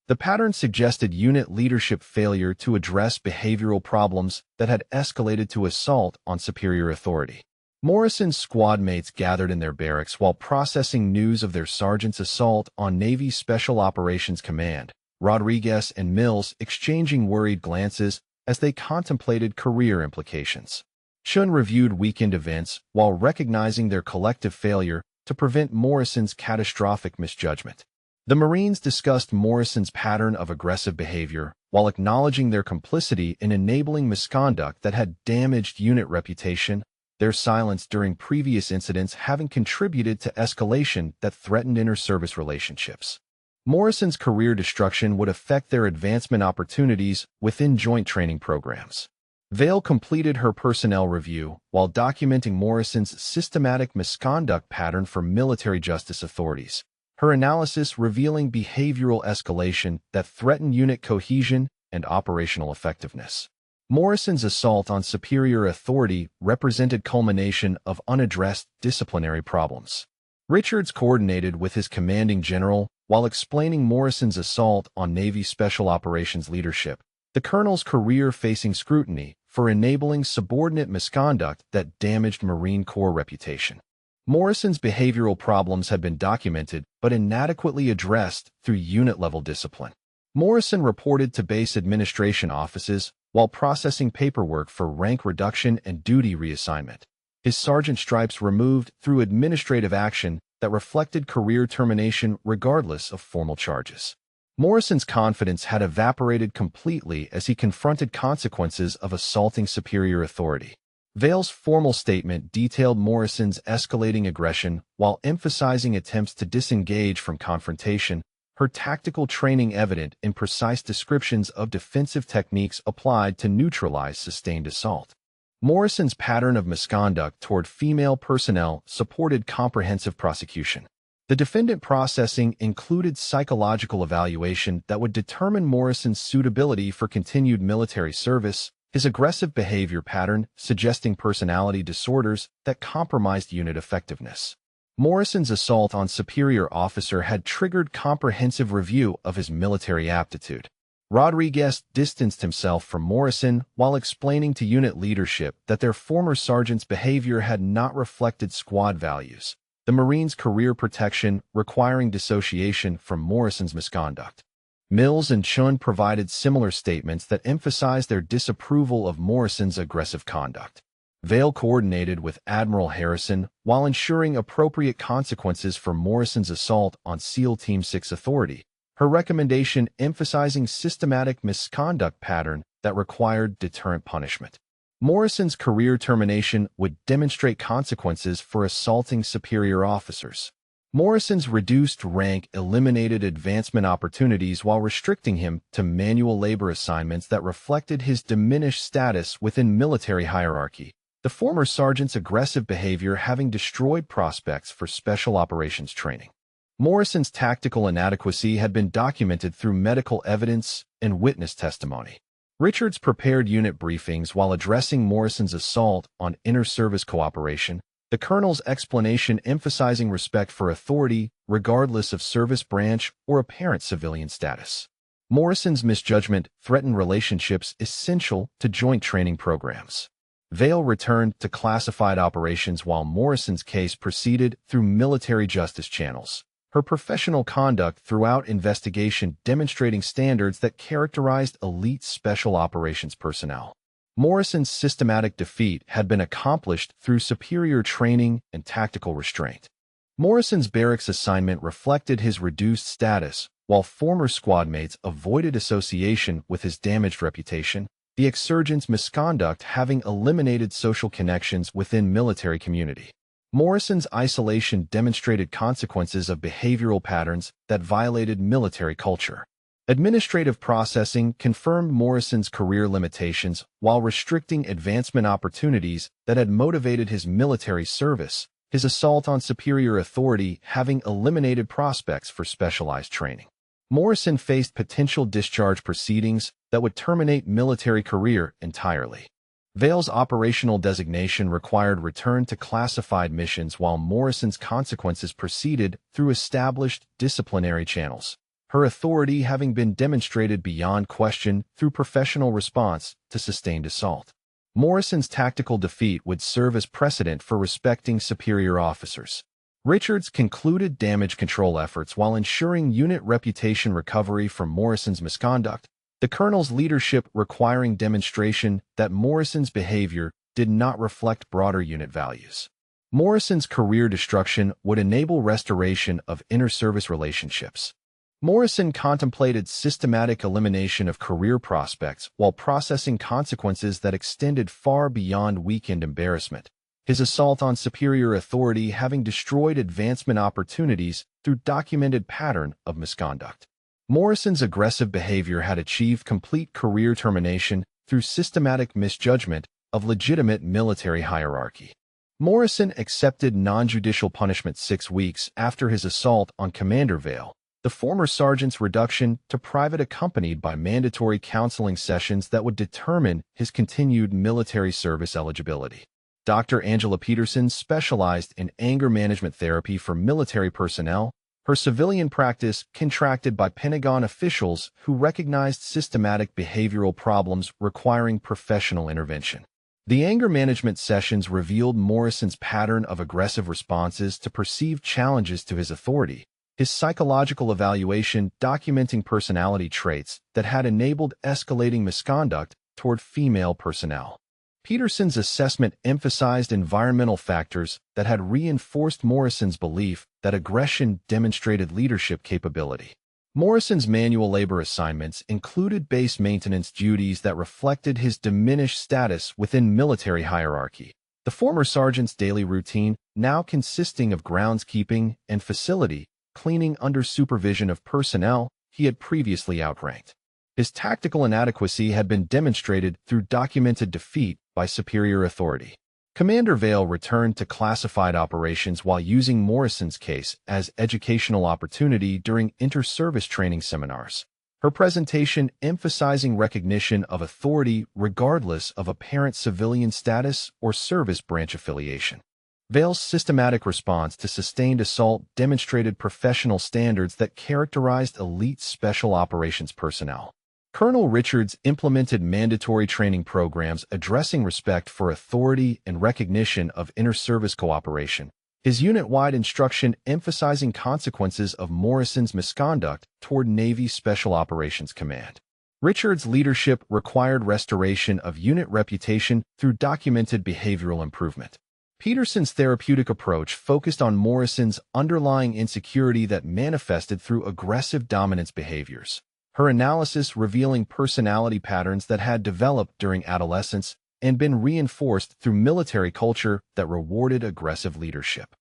The pattern suggested unit leadership failure to address behavioral problems that had escalated to assault on superior authority. Morrison's squad mates gathered in their barracks while processing news of their sergeant's assault on Navy Special Operations Command, Rodriguez and Mills exchanging worried glances as they contemplated career implications. Chun reviewed weekend events while recognizing their collective failure to prevent Morrison's catastrophic misjudgment. The Marines discussed Morrison's pattern of aggressive behavior while acknowledging their complicity in enabling misconduct that had damaged unit reputation, their silence during previous incidents having contributed to escalation that threatened inter-service relationships. Morrison's career destruction would affect their advancement opportunities within joint training programs. Vale completed her personnel review while documenting Morrison's systematic misconduct pattern for military justice authorities, her analysis revealing behavioral escalation that threatened unit cohesion and operational effectiveness. Morrison's assault on superior authority represented culmination of unaddressed disciplinary problems. Richards coordinated with his commanding general while explaining Morrison's assault on Navy Special Operations leadership, the colonel's career facing scrutiny for enabling subordinate misconduct that damaged Marine Corps reputation. Morrison's behavioral problems had been documented but inadequately addressed through unit-level discipline. Morrison reported to base administration offices while processing paperwork for rank reduction and duty reassignment, his sergeant stripes removed through administrative action that reflected career termination regardless of formal charges. Morrison's confidence had evaporated completely as he confronted consequences of assaulting superior authority. Vale's formal statement detailed Morrison's escalating aggression while emphasizing attempts to disengage from confrontation, her tactical training evident in precise descriptions of defensive techniques applied to neutralize sustained assault. Morrison's pattern of misconduct toward female personnel supported comprehensive prosecution. The defendant processing included psychological evaluation that would determine Morrison's suitability for continued military service, his aggressive behavior pattern suggesting personality disorders that compromised unit effectiveness. Morrison's assault on superior officer had triggered comprehensive review of his military aptitude. Rodriguez distanced himself from Morrison while explaining to unit leadership that their former sergeant's behavior had not reflected squad values, the Marines' career protection requiring dissociation from Morrison's misconduct. Mills and Chun provided similar statements that emphasized their disapproval of Morrison's aggressive conduct. Vale coordinated with Admiral Harrison while ensuring appropriate consequences for Morrison's assault on SEAL Team 6 authority, her recommendation emphasizing systematic misconduct pattern that required deterrent punishment. Morrison's career termination would demonstrate consequences for assaulting superior officers. Morrison's reduced rank eliminated advancement opportunities while restricting him to manual labor assignments that reflected his diminished status within military hierarchy, the former sergeant's aggressive behavior having destroyed prospects for special operations training. Morrison's tactical inadequacy had been documented through medical evidence and witness testimony. Richards prepared unit briefings while addressing Morrison's assault on inter-service cooperation, the colonel's explanation emphasizing respect for authority regardless of service branch or apparent civilian status. Morrison's misjudgment threatened relationships essential to joint training programs. Vale returned to classified operations while Morrison's case proceeded through military justice channels, her professional conduct throughout investigation demonstrating standards that characterized elite special operations personnel. Morrison's systematic defeat had been accomplished through superior training and tactical restraint. Morrison's barracks assignment reflected his reduced status, while former squadmates avoided association with his damaged reputation, the ex-sergeant's misconduct having eliminated social connections within military community. Morrison's isolation demonstrated consequences of behavioral patterns that violated military culture. Administrative processing confirmed Morrison's career limitations while restricting advancement opportunities that had motivated his military service, his assault on superior authority having eliminated prospects for specialized training. Morrison faced potential discharge proceedings that would terminate military career entirely. Vale's operational designation required return to classified missions while Morrison's consequences proceeded through established disciplinary channels, her authority having been demonstrated beyond question through professional response to sustained assault. Morrison's tactical defeat would serve as precedent for respecting superior officers. Richards concluded damage control efforts while ensuring unit reputation recovery from Morrison's misconduct, the colonel's leadership requiring demonstration that Morrison's behavior did not reflect broader unit values. Morrison's career destruction would enable restoration of inter-service relationships. Morrison contemplated systematic elimination of career prospects while processing consequences that extended far beyond weekend embarrassment, his assault on superior authority having destroyed advancement opportunities through documented pattern of misconduct. Morrison's aggressive behavior had achieved complete career termination through systematic misjudgment of legitimate military hierarchy. Morrison accepted non-judicial punishment 6 weeks after his assault on Commander Vale, the former sergeant's reduction to private accompanied by mandatory counseling sessions that would determine his continued military service eligibility. Dr. Angela Peterson specialized in anger management therapy for military personnel, her civilian practice contracted by Pentagon officials who recognized systematic behavioral problems requiring professional intervention. The anger management sessions revealed Morrison's pattern of aggressive responses to perceived challenges to his authority, his psychological evaluation documenting personality traits that had enabled escalating misconduct toward female personnel. Peterson's assessment emphasized environmental factors that had reinforced Morrison's belief that aggression demonstrated leadership capability. Morrison's manual labor assignments included base maintenance duties that reflected his diminished status within military hierarchy, the former sergeant's daily routine now consisting of groundskeeping and facility cleaning under supervision of personnel he had previously outranked. His tactical inadequacy had been demonstrated through documented defeat by superior authority. Commander Vale returned to classified operations while using Morrison's case as educational opportunity during inter-service training seminars, her presentation emphasizing recognition of authority regardless of apparent civilian status or service branch affiliation. Vale's systematic response to sustained assault demonstrated professional standards that characterized elite special operations personnel. Colonel Richards implemented mandatory training programs addressing respect for authority and recognition of inter-service cooperation, his unit-wide instruction emphasizing consequences of Morrison's misconduct toward Navy Special Operations Command. Richard's leadership required restoration of unit reputation through documented behavioral improvement. Peterson's therapeutic approach focused on Morrison's underlying insecurity that manifested through aggressive dominance behaviors. Her analysis revealing personality patterns that had developed during adolescence and been reinforced through military culture that rewarded aggressive leadership.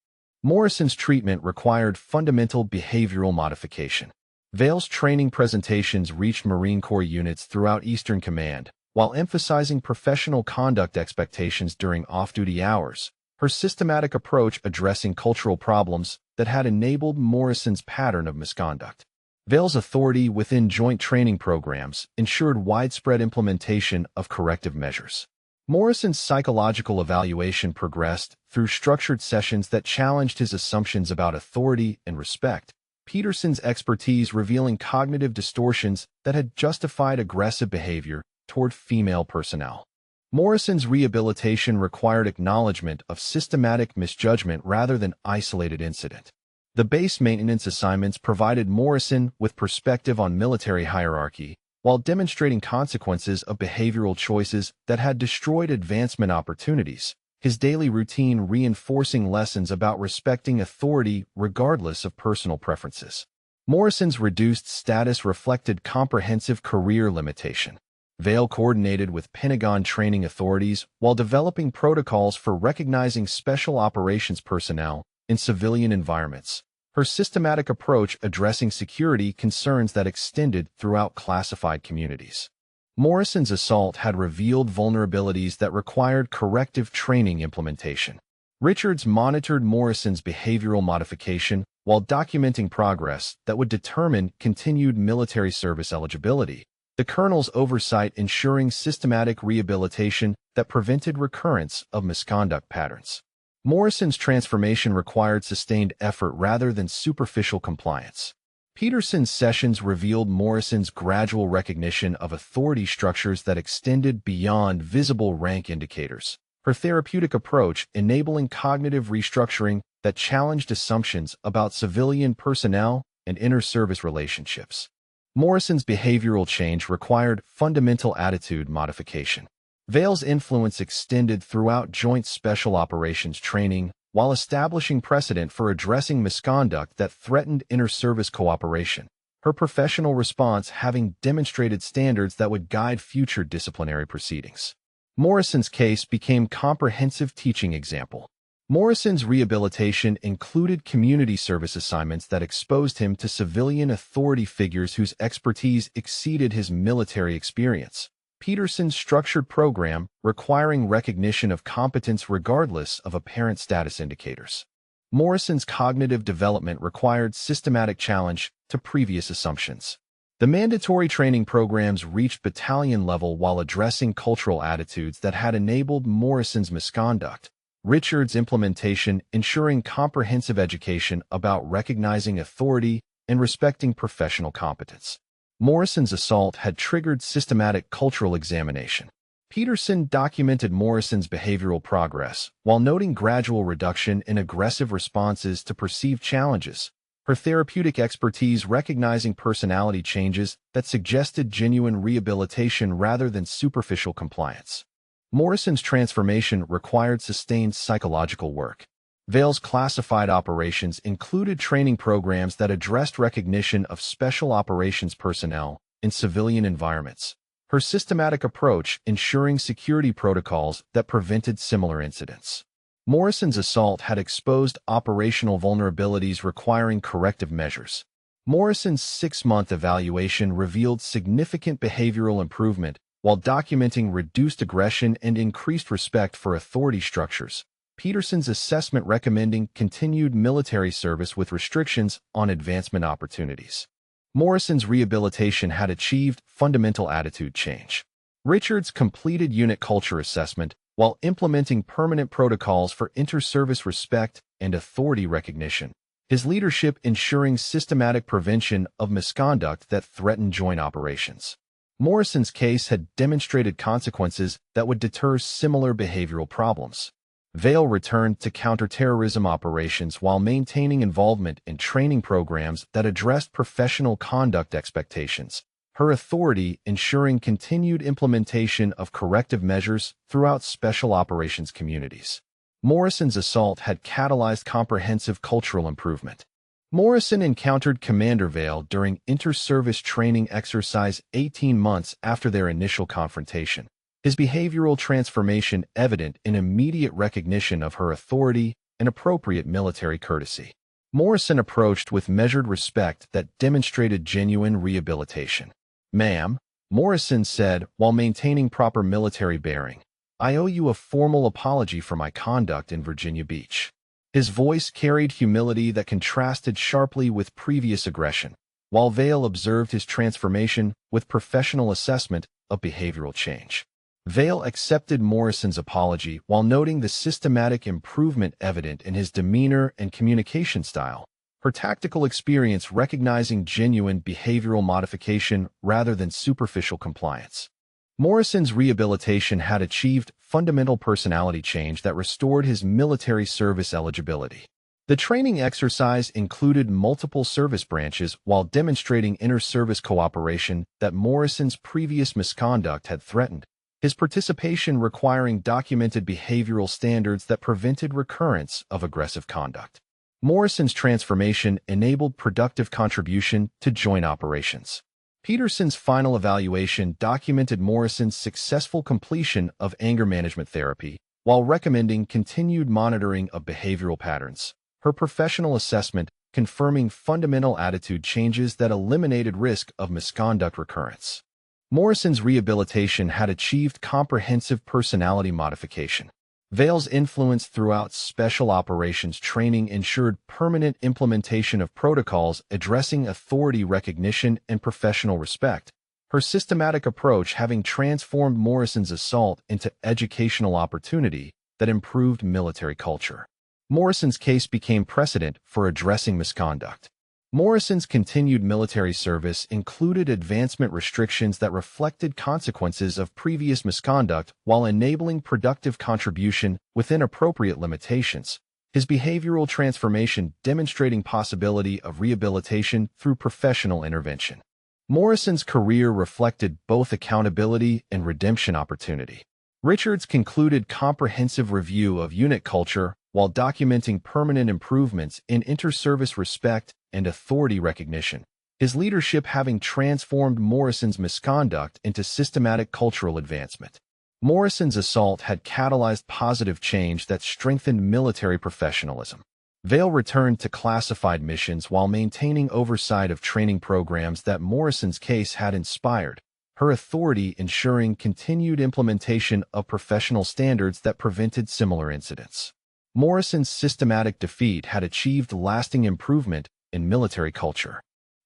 Morrison's treatment required fundamental behavioral modification. Vale's training presentations reached Marine Corps units throughout Eastern Command, while emphasizing professional conduct expectations during off-duty hours. Her systematic approach addressing cultural problems that had enabled Morrison's pattern of misconduct. Vale's authority within joint training programs ensured widespread implementation of corrective measures. Morrison's psychological evaluation progressed through structured sessions that challenged his assumptions about authority and respect. Peterson's expertise revealing cognitive distortions that had justified aggressive behavior toward female personnel. Morrison's rehabilitation required acknowledgement of systematic misjudgment rather than isolated incident. The base maintenance assignments provided Morrison with perspective on military hierarchy, while demonstrating consequences of behavioral choices that had destroyed advancement opportunities, his daily routine reinforcing lessons about respecting authority regardless of personal preferences. Morrison's reduced status reflected comprehensive career limitation. Vale coordinated with Pentagon training authorities while developing protocols for recognizing special operations personnel in civilian environments. Her systematic approach addressing security concerns that extended throughout classified communities. Morrison's assault had revealed vulnerabilities that required corrective training implementation. Richards monitored Morrison's behavioral modification while documenting progress that would determine continued military service eligibility. The colonel's oversight ensuring systematic rehabilitation that prevented recurrence of misconduct patterns. Morrison's transformation required sustained effort rather than superficial compliance. Peterson's sessions revealed Morrison's gradual recognition of authority structures that extended beyond visible rank indicators. Her therapeutic approach enabling cognitive restructuring that challenged assumptions about civilian personnel and inter-service relationships. Morrison's behavioral change required fundamental attitude modification. Vale's influence extended throughout joint special operations training while establishing precedent for addressing misconduct that threatened inter-service cooperation, her professional response having demonstrated standards that would guide future disciplinary proceedings. Morrison's case became comprehensive teaching example. Morrison's rehabilitation included community service assignments that exposed him to civilian authority figures whose expertise exceeded his military experience. Peterson's structured program requiring recognition of competence regardless of apparent status indicators. Morrison's cognitive development required systematic challenge to previous assumptions. The mandatory training programs reached battalion level while addressing cultural attitudes that had enabled Morrison's misconduct. Richards' implementation ensuring comprehensive education about recognizing authority and respecting professional competence. Morrison's assault had triggered systematic cultural examination. Peterson documented Morrison's behavioral progress while noting gradual reduction in aggressive responses to perceived challenges. Her therapeutic expertise recognizing personality changes that suggested genuine rehabilitation rather than superficial compliance. Morrison's transformation required sustained psychological work. Vale's classified operations included training programs that addressed recognition of special operations personnel in civilian environments. Her systematic approach ensuring security protocols that prevented similar incidents. Morrison's assault had exposed operational vulnerabilities requiring corrective measures. Morrison's 6-month evaluation revealed significant behavioral improvement while documenting reduced aggression and increased respect for authority structures. Peterson's assessment recommending continued military service with restrictions on advancement opportunities. Morrison's rehabilitation had achieved fundamental attitude change. Richards completed unit culture assessment while implementing permanent protocols for inter-service respect and authority recognition. His leadership ensuring systematic prevention of misconduct that threatened joint operations. Morrison's case had demonstrated consequences that would deter similar behavioral problems. Vale returned to counterterrorism operations while maintaining involvement in training programs that addressed professional conduct expectations. her authority ensuring continued implementation of corrective measures throughout special operations communities. Morrison's assault had catalyzed comprehensive cultural improvement. Morrison encountered Commander Vale during inter-service training exercise 18 months after their initial confrontation. His behavioral transformation evident in immediate recognition of her authority and appropriate military courtesy. Morrison approached with measured respect that demonstrated genuine rehabilitation. "Ma'am," Morrison said while maintaining proper military bearing, "I owe you a formal apology for my conduct in Virginia Beach." His voice carried humility that contrasted sharply with previous aggression, while Vale observed his transformation with professional assessment of behavioral change. Vale accepted Morrison's apology while noting the systematic improvement evident in his demeanor and communication style, her tactical experience recognizing genuine behavioral modification rather than superficial compliance. Morrison's rehabilitation had achieved fundamental personality change that restored his military service eligibility. The training exercise included multiple service branches while demonstrating inter-service cooperation that Morrison's previous misconduct had threatened, his participation requiring documented behavioral standards that prevented recurrence of aggressive conduct. Morrison's transformation enabled productive contribution to joint operations. Peterson's final evaluation documented Morrison's successful completion of anger management therapy while recommending continued monitoring of behavioral patterns, her professional assessment confirming fundamental attitude changes that eliminated risk of misconduct recurrence. Morrison's rehabilitation had achieved comprehensive personality modification. Vale's influence throughout special operations training ensured permanent implementation of protocols addressing authority recognition and professional respect, her systematic approach having transformed Morrison's assault into educational opportunity that improved military culture. Morrison's case became precedent for addressing misconduct. Morrison's continued military service included advancement restrictions that reflected consequences of previous misconduct while enabling productive contribution within appropriate limitations, his behavioral transformation demonstrating possibility of rehabilitation through professional intervention. Morrison's career reflected both accountability and redemption opportunity. Richards concluded comprehensive review of unit culture while documenting permanent improvements in inter-service respect and authority recognition, his leadership having transformed Morrison's misconduct into systematic cultural advancement. Morrison's assault had catalyzed positive change that strengthened military professionalism. Vale returned to classified missions while maintaining oversight of training programs that Morrison's case had inspired, her authority ensuring continued implementation of professional standards that prevented similar incidents. Morrison's systematic defeat had achieved lasting improvement in military culture.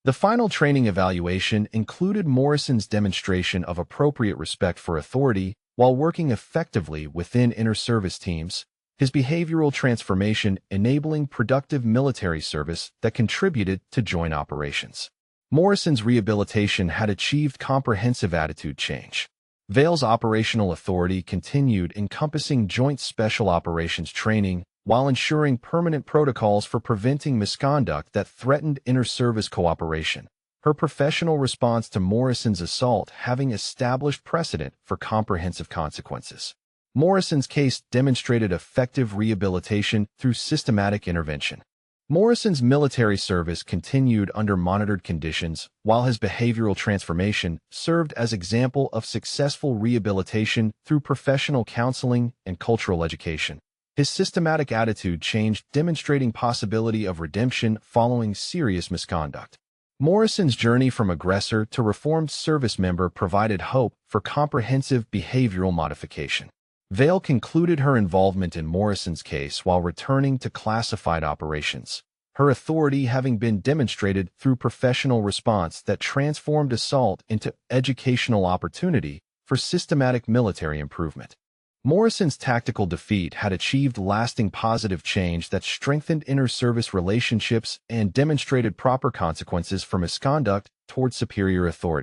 The final training evaluation included Morrison's demonstration of appropriate respect for authority while working effectively within inter-service teams, his behavioral transformation enabling productive military service that contributed to joint operations. Morrison's rehabilitation had achieved comprehensive attitude change. Vale's operational authority continued encompassing joint special operations training while ensuring permanent protocols for preventing misconduct that threatened inter-service cooperation, her professional response to Morrison's assault having established precedent for comprehensive consequences. Morrison's case demonstrated effective rehabilitation through systematic intervention. Morrison's military service continued under monitored conditions, while his behavioral transformation served as example of successful rehabilitation through professional counseling and cultural education. His systematic attitude change demonstrating possibility of redemption following serious misconduct. Morrison's journey from aggressor to reformed service member provided hope for comprehensive behavioral modification. Vale concluded her involvement in Morrison's case while returning to classified operations, her authority having been demonstrated through professional response that transformed assault into educational opportunity for systematic military improvement. Morrison's tactical defeat had achieved lasting positive change that strengthened inter-service relationships and demonstrated proper consequences for misconduct toward superior authority.